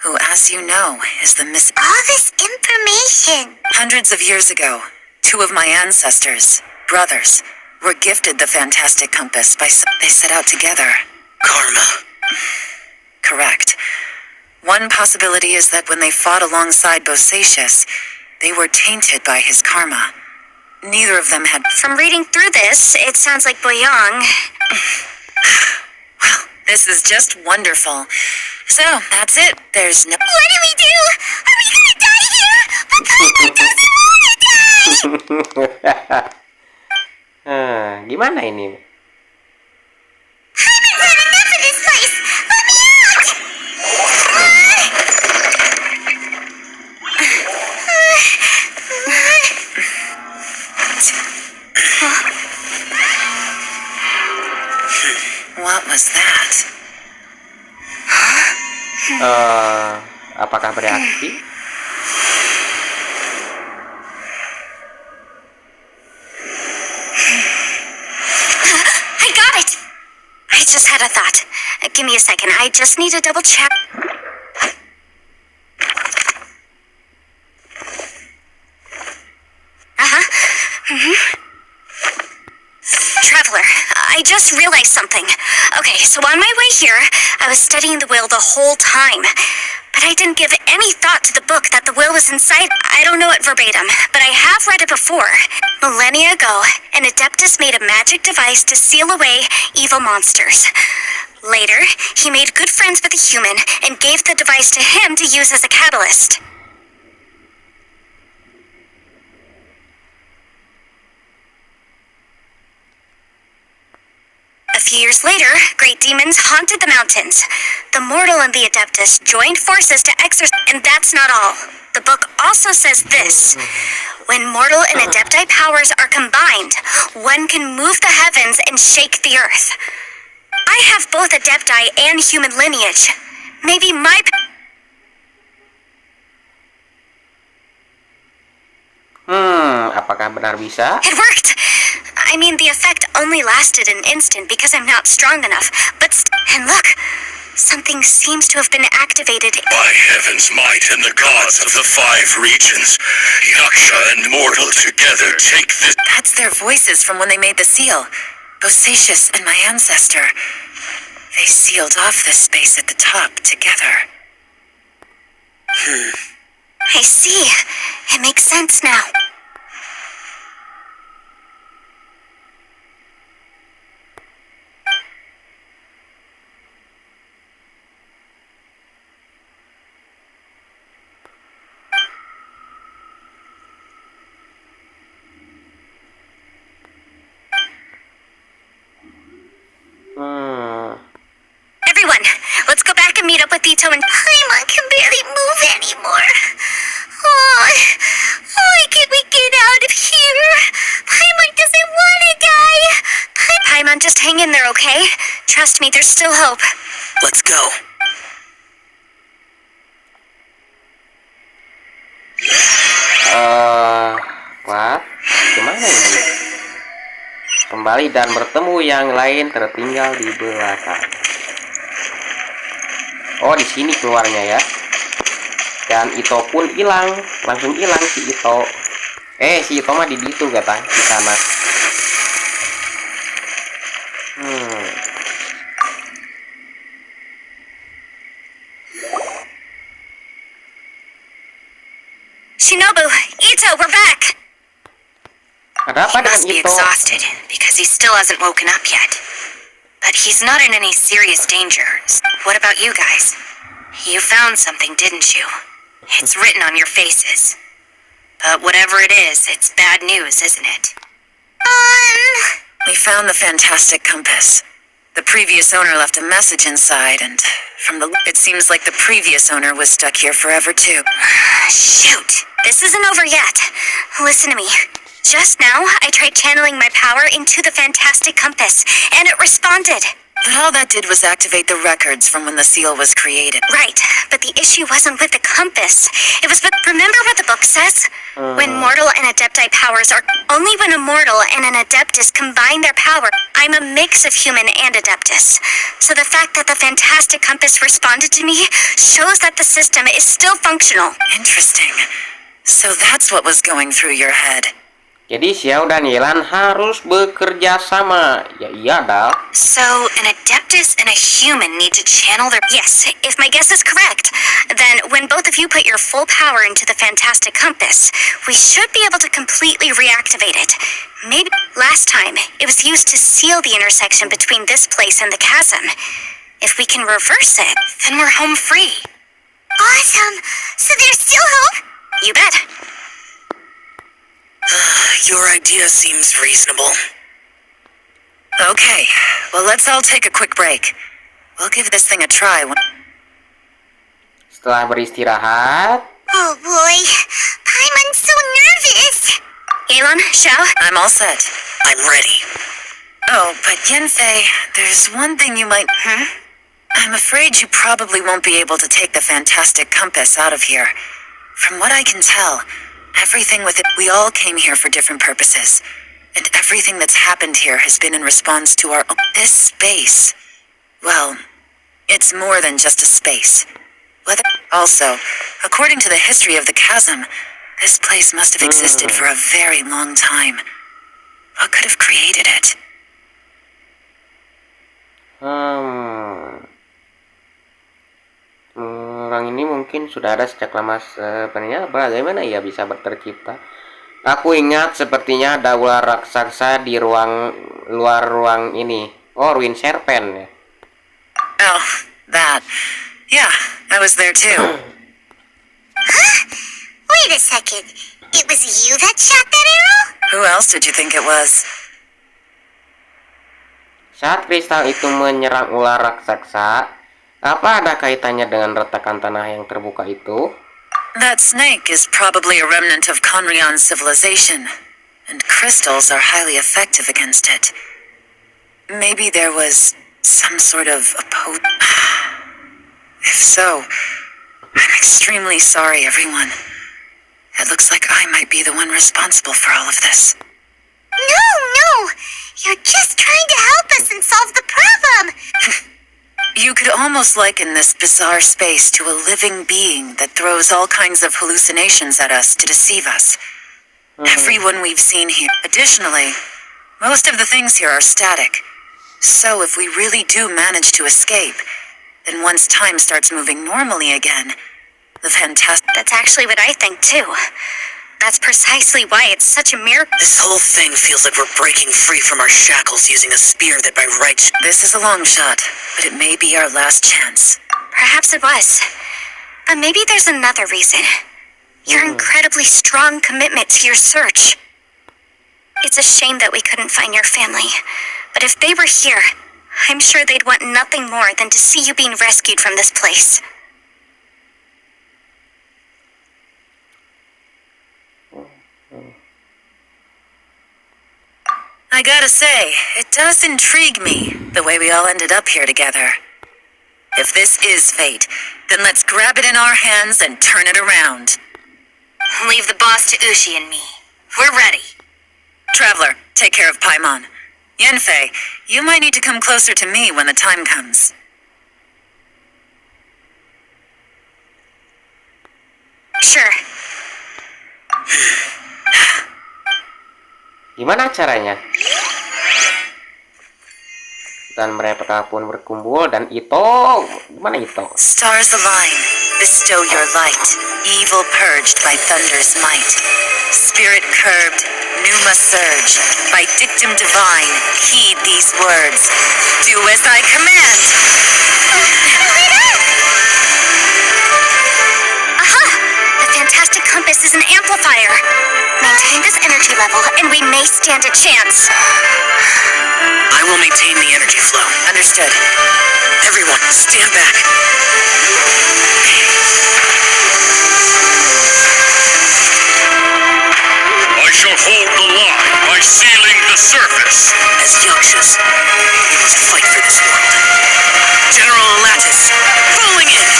who, as you know, is the all this information. Hundreds of years ago, 2 of my ancestors, brothers, were gifted the fantastic compass they set out together. Karma. Correct. One possibility is that when they fought alongside Bosacius, they were tainted by his karma. Neither of them had... From reading through this, it sounds like Boyang. Well, this is just wonderful. So, that's it. There's no... What do we do? Are we gonna die here? But Paimon doesn't wanna die! Gimana ini? apakah bereaksi? I got it! I just had a thought. Give me a second. I just need to double check. Traveler, I just realized something. Okay, so on my way here, I was studying the will the whole time. But I didn't give any thought to the book that the will was inside. I don't know it verbatim, but I have read it before. Millennia ago, an Adeptus made a magic device to seal away evil monsters. Later, he made good friends with a human and gave the device to him to use as a catalyst. A few years later, great demons haunted the mountains. The mortal and the Adeptus joined forces to exorcise, and that's not all. The book also says this. When mortal and Adepti powers are combined, one can move the heavens and shake the earth. I have both Adepti and human lineage. Maybe my... Apakah benar bisa? It worked! I mean, the effect only lasted an instant because I'm not strong enough, but and look, something seems to have been activated. By heaven's might and the gods of the 5 regions, Yaksha and mortal together take this... That's their voices from when they made the seal. Bosacius and my ancestor. They sealed off this space at the top together. I see. It makes sense now. Everyone, let's go back and meet up with Ito and... Paimon can barely move anymore. Oh, why can't we get out of here? Paimon doesn't want to die. Paimon, just hang in there, okay? Trust me, there's still hope. Let's go. What? Gimana ini? Kembali dan bertemu yang lain tertinggal di belakang. Oh, di sini keluarnya ya. Dan Ito pun hilang, langsung hilang si Ito. Si Ito mah di situ kata, di sana. Shinobu, Ito, we're back! Ada apa He dengan must be Ito? exhausted, because he still hasn't woken up yet. But he's not in any serious danger. What about you guys? You found something, didn't you? It's written on your faces. But whatever it is, it's bad news, isn't it? We found the fantastic compass. The previous owner left a message inside, and it seems like the previous owner was stuck here forever too. Shoot! This isn't over yet. Listen to me. Just now, I tried channeling my power into the fantastic compass, and it responded. But all that did was activate the records from when the seal was created. Right, but the issue wasn't with the compass. It was with... Remember what the book says? When mortal and Adepti powers are... Only when a mortal and an Adeptus combine their power. I'm a mix of human and Adeptus. So the fact that the fantastic compass responded to me shows that the system is still functional. Interesting. So that's what was going through your head. Jadi Xiao dan Yelan harus bekerja sama. Ya iya Dal. So, an Adeptus and a human need to channel their... Yes, if my guess is correct, then when both of you put your full power into the fantastic compass, we should be able to completely reactivate it. Maybe last time, it was used to seal the intersection between this place and the chasm. If we can reverse it, then we're home free. Awesome. So there's still hope? You bet. Your idea seems reasonable. Okay, well let's all take a quick break. We'll give this thing a try. Setelah beristirahat, Oh boy. Paimon's so nervous. Yelan, Xiao, I'm all set. I'm ready. Oh, but Yenfei, there's one thing you might... I'm afraid you probably won't be able to take the fantastic compass out of here. From what I can tell, everything with it, we all came here for different purposes. And everything that's happened here has been in response to our... This space. Well, it's more than just a space. Also, according to the history of the chasm, this place must have existed for a very long time. What could have created it? Orang ini mungkin sudah ada sejak lama sebenarnya. Bagaimana ia bisa tercipta? Aku ingat sepertinya ada ular raksasa di luar ruang ini. Oh, ruin serpent ya. Oh, that. Yeah, I was there too. Wait a second. It was you that shot that arrow? Who else did you think it was? Saat kristal itu menyerang ular raksasa, apa ada kaitannya dengan retakan tanah yang terbuka itu? That snake is probably a remnant of Conrian's civilization, and crystals are highly effective against it. Maybe there was some sort of If so, I'm extremely sorry, everyone. It looks like I might be the one responsible for all of this. No! You're just trying to help us and solve the problem! You could almost liken this bizarre space to a living being that throws all kinds of hallucinations at us to deceive us. Everyone we've seen here. Additionally, most of the things here are static. So if we really do manage to escape, then once time starts moving normally again, the fantastic... That's actually what I think too. That's precisely why it's such a miracle. This whole thing feels like we're breaking free from our shackles using a spear that by right... This is a long shot, but it may be our last chance. Perhaps it was. But maybe there's another reason. Your incredibly strong commitment to your search. It's a shame that we couldn't find your family. But if they were here, I'm sure they'd want nothing more than to see you being rescued from this place. I gotta say, it does intrigue me, the way we all ended up here together. If this is fate, then let's grab it in our hands and turn it around. Leave the boss to Ushi and me. We're ready. Traveler, take care of Paimon. Yenfei, you might need to come closer to me when the time comes. Sure. Gimana caranya? Dan mereka pun berkumpul dan gimana Ito? Stars align, bestow your light, evil purged by thunder's might. Spirit curbed, pneuma surge, by dictum divine, heed these words. Do as I command! Aha! The fantastic compass is an amplifier. Maintain this energy level and we may stand a chance. I will maintain the energy flow. Understood. Everyone, stand back. I shall hold the line by sealing the surface. As Yakshas, we must fight for this world. General Alatus, rolling in!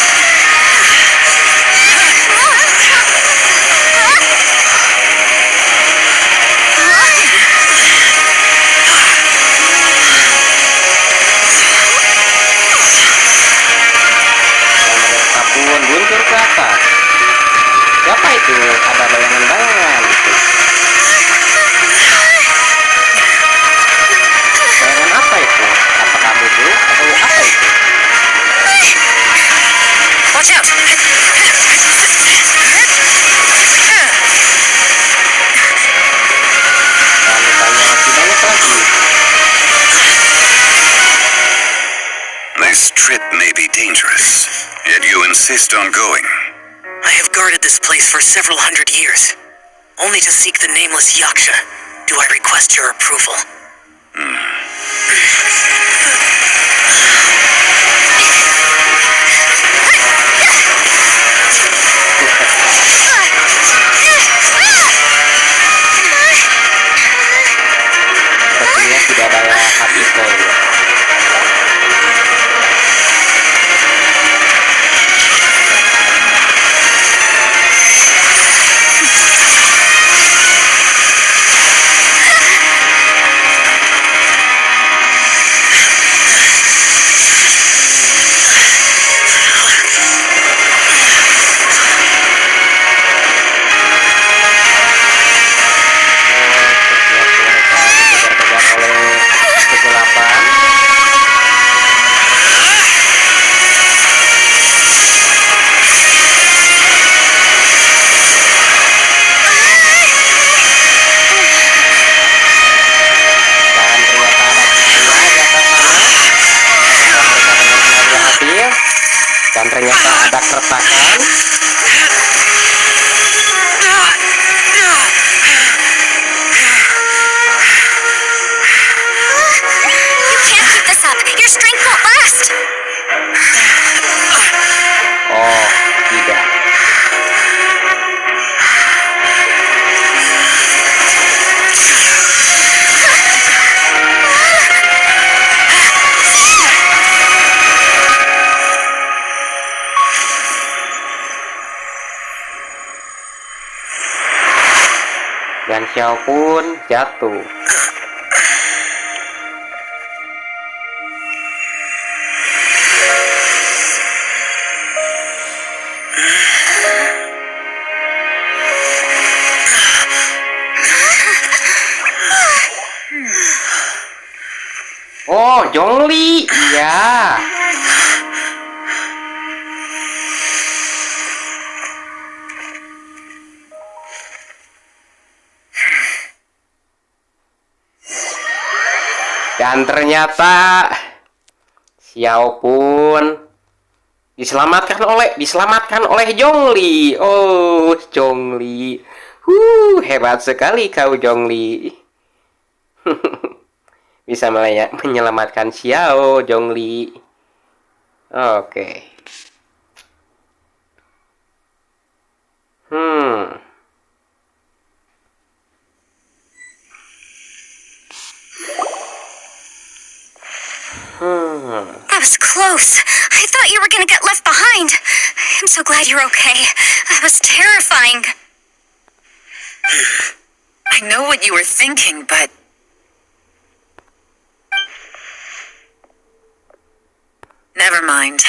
Luncur ke atas. Siapa itu? Ada bayangan-bayangan itu. Bayangan apa itu? Apakah musuh atau apa itu? Watch out! Dan banyak masih banyak lagi. This trip may be dangerous, yet you insist on going. I have guarded this place for several hundred years, only to seek the nameless Yaksha. Do I request your approval? Sepertinya tidak ada habisnya ini. mengatakan, You can't keep this up. Your strength won't last. oh, tidak. Dan Xiao pun jatuh. Oh, Zhongli, iya. Dan ternyata Xiao pun diselamatkan oleh Zhongli. Oh, Zhongli. Hebat sekali kau, Zhongli. Bisa menyelamatkan Xiao, Zhongli. Oke. That was close. I thought you were gonna get left behind. I'm so glad you're okay. That was terrifying. I know what you were thinking, but... Never mind.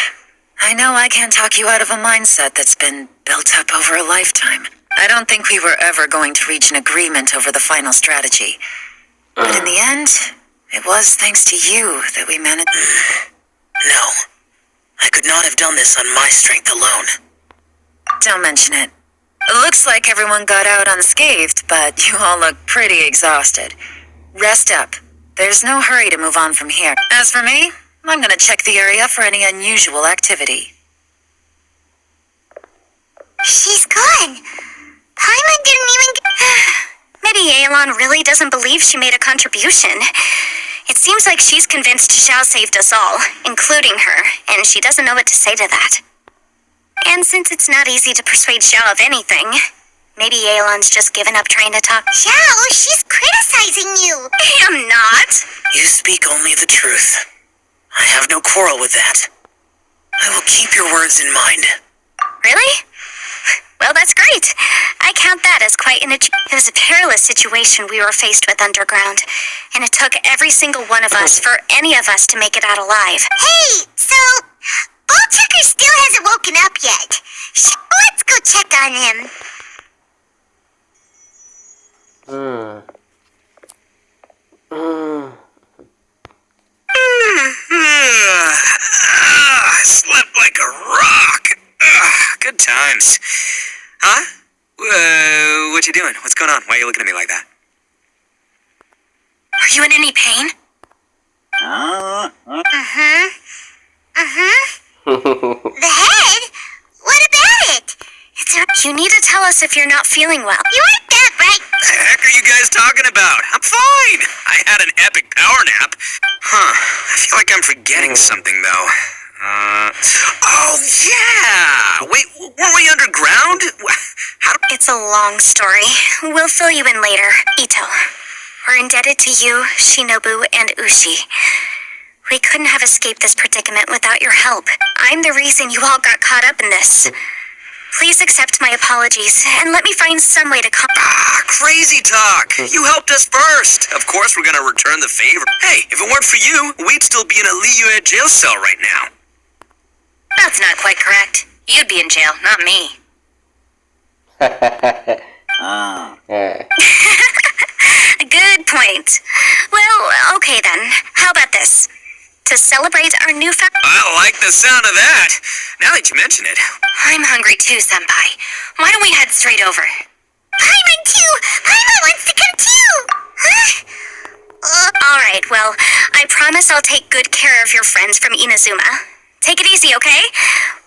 I know I can't talk you out of a mindset that's been built up over a lifetime. I don't think we were ever going to reach an agreement over the final strategy. But in the end, it was thanks to you that we managed... No. I could not have done this on my strength alone. Don't mention it. It looks like everyone got out unscathed, but you all look pretty exhausted. Rest up. There's no hurry to move on from here. As for me, I'm gonna check the area for any unusual activity. She's gone. Paimon didn't even Maybe Aelon really doesn't believe she made a contribution. It seems like she's convinced Xiao saved us all, including her, and she doesn't know what to say to that. And since it's not easy to persuade Xiao of anything, maybe Aelon's just given up trying to talk. Xiao, she's criticizing you. I'm not. You speak only the truth. I have no quarrel with that. I will keep your words in mind. Really? Well, that's great. I count that as quite an achievement. It was a perilous situation we were faced with underground, and it took every single one of us for any of us to make it out alive. Hey, so Ballchecker still hasn't woken up yet. Let's go check on him. I slept like a rock. Good times. Huh? What you doing? What's going on? Why are you looking at me like that? Are you in any pain? The head? What about it? You need to tell us if you're not feeling well. You aren't that right. What the heck are you guys talking about? I'm fine. I had an epic power nap. I feel like I'm forgetting something, though. Oh, yeah! Wait, were we underground? It's a long story. We'll fill you in later. Ito, we're indebted to you, Shinobu, and Ushi. We couldn't have escaped this predicament without your help. I'm the reason you all got caught up in this. Please accept my apologies, and let me find some way to Crazy talk! You helped us first! Of course we're gonna return the favor. Hey, if it weren't for you, we'd still be in a Liyue jail cell right now. That's not quite correct. You'd be in jail, not me. Good point. Well, okay then. How about this? To celebrate our newfound... I like the sound of that. Now that you mention it. I'm hungry too, Senpai. Why don't we head straight over? Paimon too! Paimon wants to come too! Alright, well, I promise I'll take good care of your friends from Inazuma. Take it easy, okay?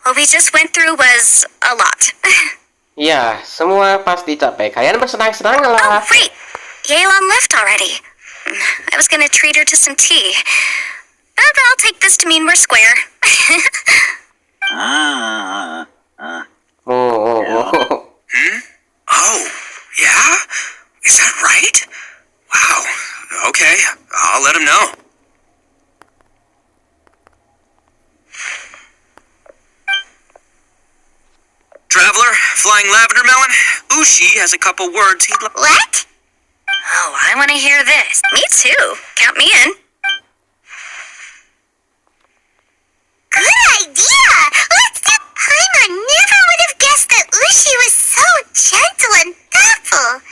What we just went through was a lot. Ya, semua pasti capek. Kalian bersenang-senang Oh, lah. wait. Yelan left already. I was gonna treat her to some tea. But I'll take this to mean we're square. Oh. Oh, yeah? Is that right? Wow. Okay, I'll let him know. Traveler, flying lavender melon, Ushi has a couple words he'd like. What? Oh, I want to hear this. Me too. Count me in. Good idea! Let's do... Paimon never would have guessed that Ushi was so gentle and thoughtful.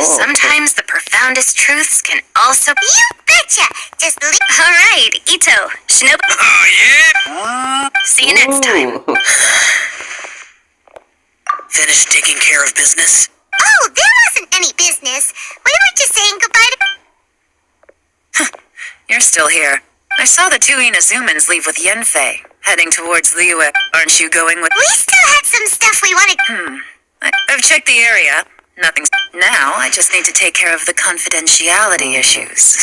Sometimes the profoundest truths can also... You betcha! Just leave... All right, Ito, Shinobu. Oh, yeah? See you next time. Ooh. Finished taking care of business? Oh, there wasn't any business. We were just saying goodbye to... You're still here. I saw the two Inazumans leave with Yenfei, heading towards Liyue. Aren't you going with... We still had some stuff we wanted... I've checked the area. Nothing's... Now, I just need to take care of the confidentiality issues.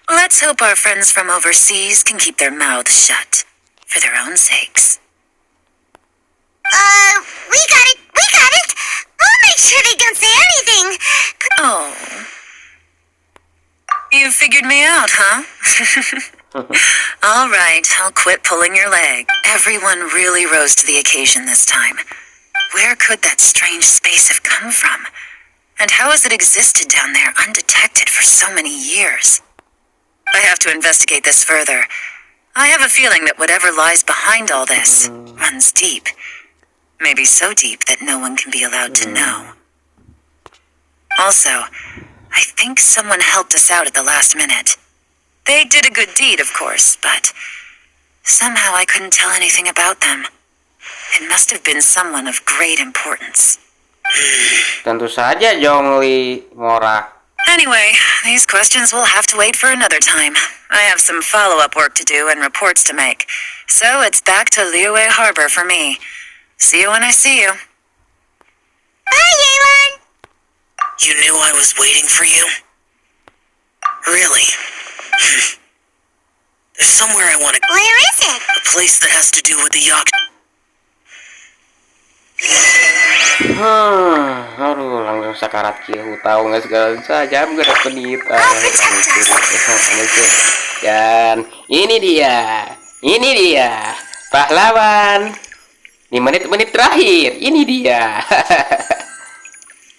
Let's hope our friends from overseas can keep their mouths shut. For their own sakes. We got it! We got it! We'll make sure they don't say anything! Oh. You figured me out, huh? All right, I'll quit pulling your leg. Everyone really rose to the occasion this time. Where could that strange space have come from? And how has it existed down there undetected for so many years? I have to investigate this further. I have a feeling that whatever lies behind all this runs deep. Maybe so deep that no one can be allowed to know. Also, I think someone helped us out at the last minute. They did a good deed, of course, but somehow I couldn't tell anything about them. It must have been someone of great importance. Tentu saja Zhongli Mora. Anyway, these questions will have to wait for another time. I have some follow-up work to do and reports to make. So it's back to Liyue Harbor for me. See you when I see you. Bye, Yelan! You knew I was waiting for you? Really? There's somewhere I want to... Where is it? A place that has to do with the yacht. Aduh, langsung sakarat kieu tahu nggak segala saja bergerak penit. Dan ini dia pahlawan di menit-menit terakhir. Ini dia.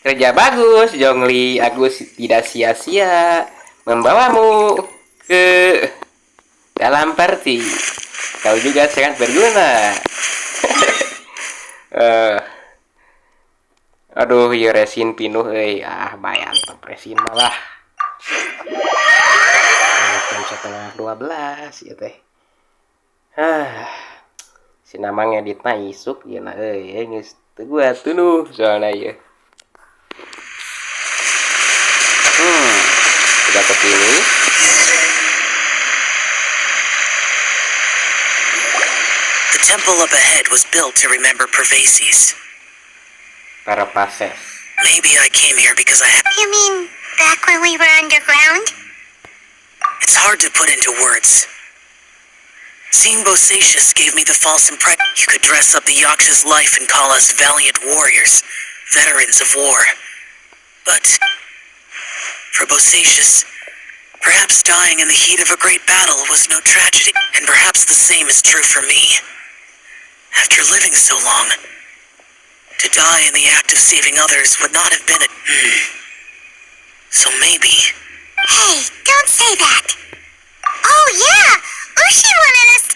Kerja bagus, Zhongli. Agus tidak sia-sia membawamu ke dalam party. Kau juga sangat berguna. Aduh, ya resin pinuh bayan resin malah. Jam 11:30 ya teh. Si namang editna isuk ya na geus teu gua tunuh soalna ieu. Sudah ke sini. The temple up ahead was built to remember Pervases. Parapases. Maybe I came here because I have... You mean back when we were underground? It's hard to put into words. Seeing Bosacius gave me the false impression you could dress up the Yaksha's life and call us valiant warriors, veterans of war. But for Bosacius, perhaps dying in the heat of a great battle was no tragedy, and perhaps the same is true for me. After living so long, to die in the act of saving others would not have been a... So maybe... Hey, don't say that! Oh yeah! Ushi wanted us to...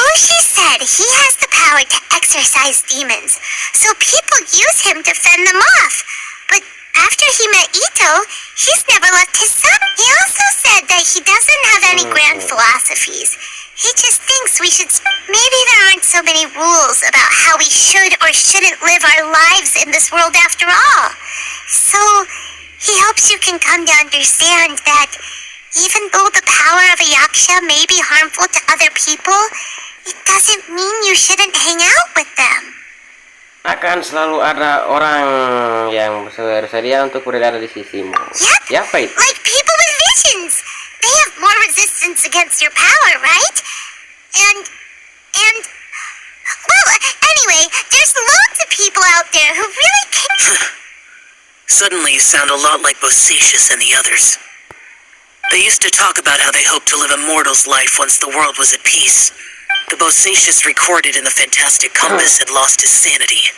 Ushi said he has the power to exorcise demons, so people use him to fend them off. But after he met Ito, he's never left his son. He also said that he doesn't have any grand philosophies. He just thinks we should... Maybe there aren't so many rules about how we should or shouldn't live our lives in this world after all. So, he hopes you can come to understand that Even though the power of a yaksha may be harmful to other people, it doesn't mean you shouldn't hang out with them. Akan selalu ada orang yang bersedia untuk berada di sisimu. Yep. Siapa itu? Like people with visions. They have more resistance against your power, right? And well, anyway, there's loads of people out there who really can. Suddenly you sound a lot like Bosacius and the others. They used to talk about how they hoped to live a mortal's life once the world was at peace. The Bosacius recorded in the fantastic compass had lost his sanity.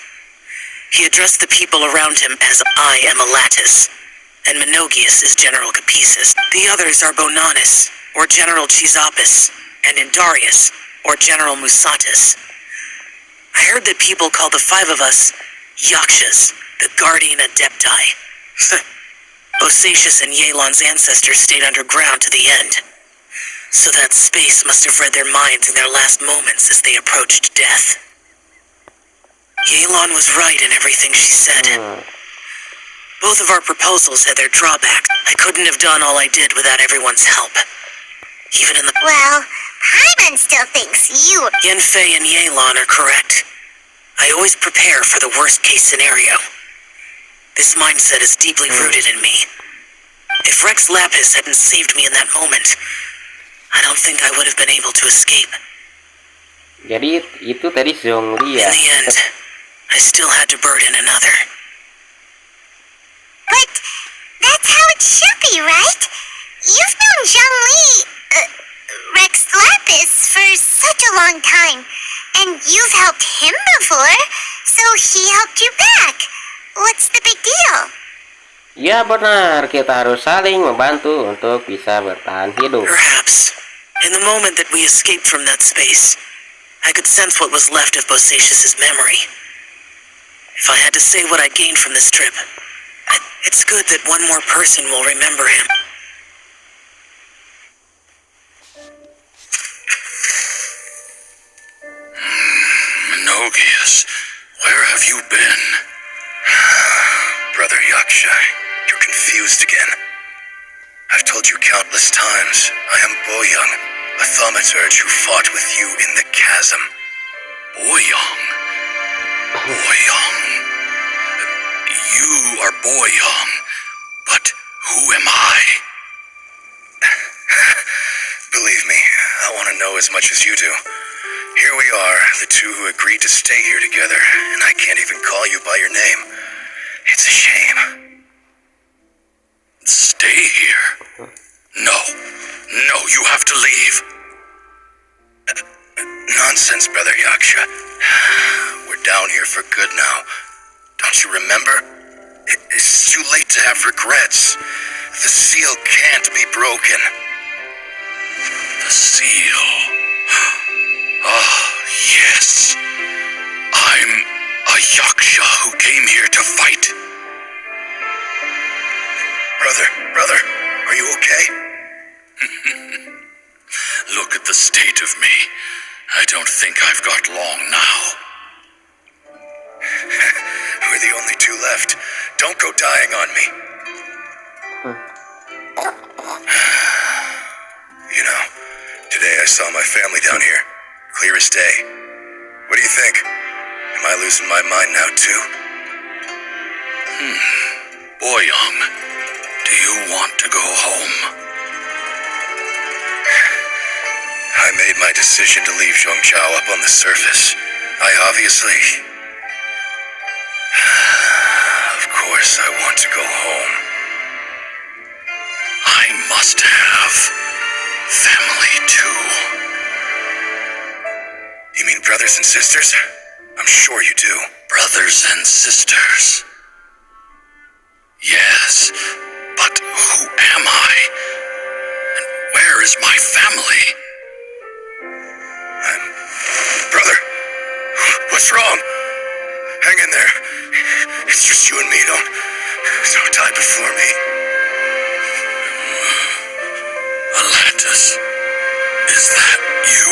He addressed the people around him as I am Elatus, and Menogius is General Capesus. The others are Bonanis, or General Chisapis, and Indarius, or General Musatus. I heard that people call the five of us Yakshas, the Guardian Adepti. Bosacius and Yelan's ancestors stayed underground to the end. So that space must have read their minds in their last moments as they approached death. Yelan was right in everything she said. Both of our proposals had their drawbacks. I couldn't have done all I did without everyone's help. Even in the... Well, Paimon still thinks you. Yenfei and Yelan are correct. I always prepare for the worst-case scenario. This mindset is deeply rooted in me. If Rex Lapis hadn't saved me in that moment, I don't think I would have been able to escape. Jadi itu tadi Zhongli In ya. the end, I still had to burden another. But that's how it should be, right? You've known Zhongli, Rex Lapis, for such a long time, and you've helped him before, so he helped you back. What's the big deal? Ya benar, kita harus saling membantu untuk bisa bertahan hidup. Perhaps. In the moment that we escaped from that space, I could sense what was left of Bosacius's memory. If I had to say what I gained from this trip, it's good that one more person will remember him. Menogius, where have you been? Brother Yaksha, you're confused again. I've told you countless times, I am Boyoung, a thaumaturge who fought with you in the chasm. Boyoung? Boyoung? You are Boyoung, but who am I? Believe me, I want to know as much as you do. Here we are, the two who agreed to stay here together, and I can't even call you by your name. It's a shame. Stay here? No. No, you have to leave. Nonsense, Brother Yaksha. We're down here for good now. Don't you remember? It's too late to have regrets. The seal can't be broken. The seal. Ah, yes. I'm a Yaksha who came here to fight. Brother, are you okay? Look at the state of me. I don't think I've got long now. We're the only two left. Don't go dying on me. You know, today I saw my family down here. Clear as day. What do you think? Am I losing my mind now too? Boyoung, do you want to go home? I made my decision to leave Zhongzhou up on the surface. I obviously... Of course I want to go home. I must have family too. You mean brothers and sisters? I'm sure you do. Brothers and sisters. Yes, but who am I? And where is my family? Brother, what's wrong? Hang in there. It's just you and me. Don't die before me. Elatus, is that you?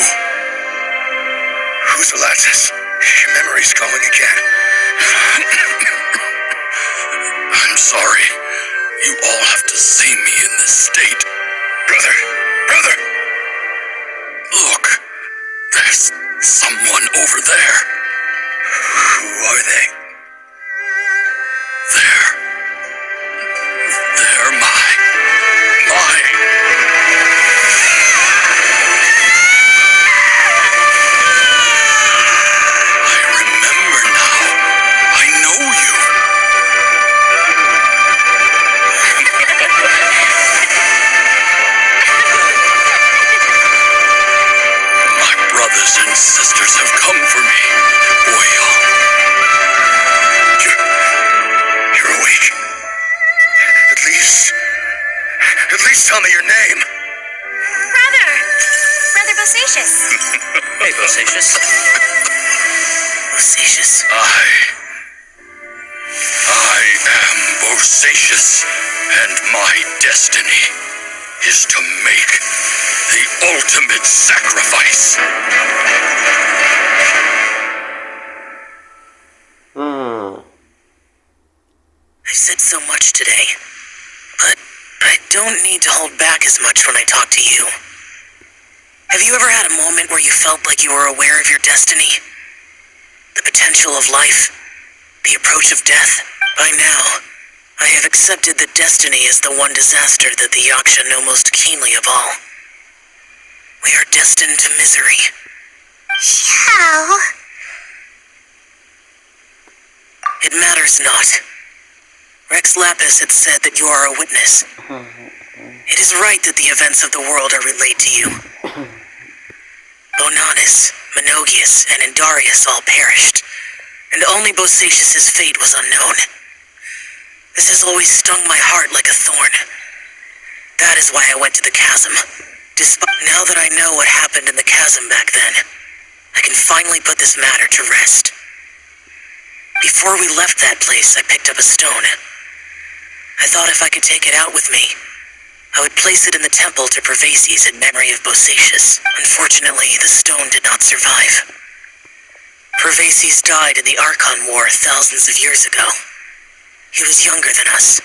Who's Elatus? Your memory's going again. I'm sorry. You all have to see me in this state. Brother! Brother! Look! There's someone over there. Who are they? They're my... I remember now. I know you. My brothers and sisters have come for me. Boyo. You're awake. At least tell me your name. Brother Bosacious. Hey, Bosacious. Bosacious. I am Bosacious, and my destiny is to make the ultimate sacrifice. I've said so much today, but I don't need to hold back as much when I talk to you. Have you ever had a moment where you felt like you were aware of your destiny? The potential of life? The approach of death? By now, I have accepted that destiny is the one disaster that the Yaksha know most keenly of all. We are destined to misery. How? It matters not. Rex Lapis had said that you are a witness. It is right that the events of the world are relayed to you. Bonanis, Menogius, and Indarius all perished, and only Bosacious's fate was unknown. This has always stung my heart like a thorn. That is why I went to the chasm. Now that I know what happened in the chasm back then, I can finally put this matter to rest. Before we left that place, I picked up a stone. I thought if I could take it out with me, I would place it in the temple to Pervases in memory of Bosacious. Unfortunately, the stone did not survive. Pervases died in the Archon War thousands of years ago. He was younger than us.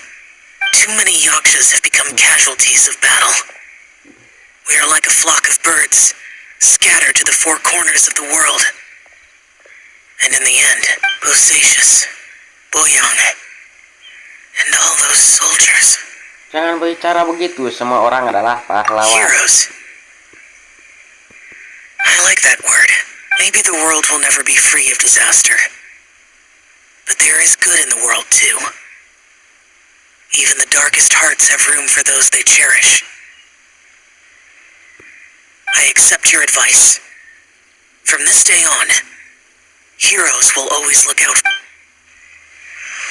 Too many Yakshas have become casualties of battle. We are like a flock of birds, scattered to the four corners of the world. And in the end, Bosacious, Boyang, and all those soldiers. Jangan berbicara begitu, semua orang adalah pahlawan. Heroes. I like that word. Maybe the world will never be free of disaster. But there is good in the world too. Even the darkest hearts have room for those they cherish. I accept your advice. From this day on, heroes will always look out.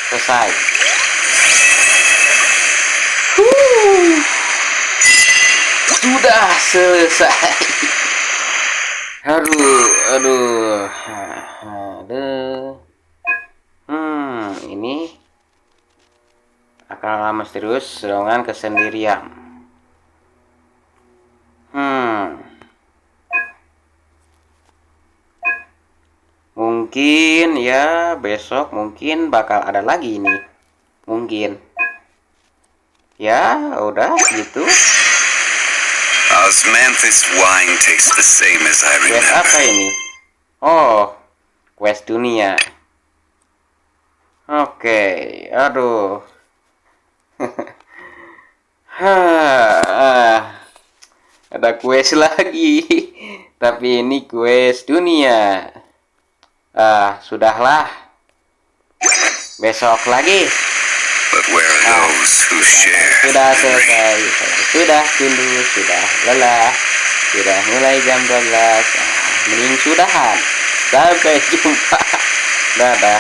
Selesai. Sudah selesai. Aduh. Ini akan lama misterius dengan kesendirian. Mungkin ya besok mungkin bakal ada lagi ini. Mungkin. Ya, udah gitu. Osmanthus wine tastes the same as I Quest remember. apa ini? Oh, quest dunia. Oke, aduh. Ada quest lagi. Tapi ini quest dunia. Sudahlah. Besok lagi. But where are those who share? Sudah selesai. Sudah tunduk, sudah lelah. Sudah mulai jam 12. Mending sudahan. Sampai jumpa. Dadah.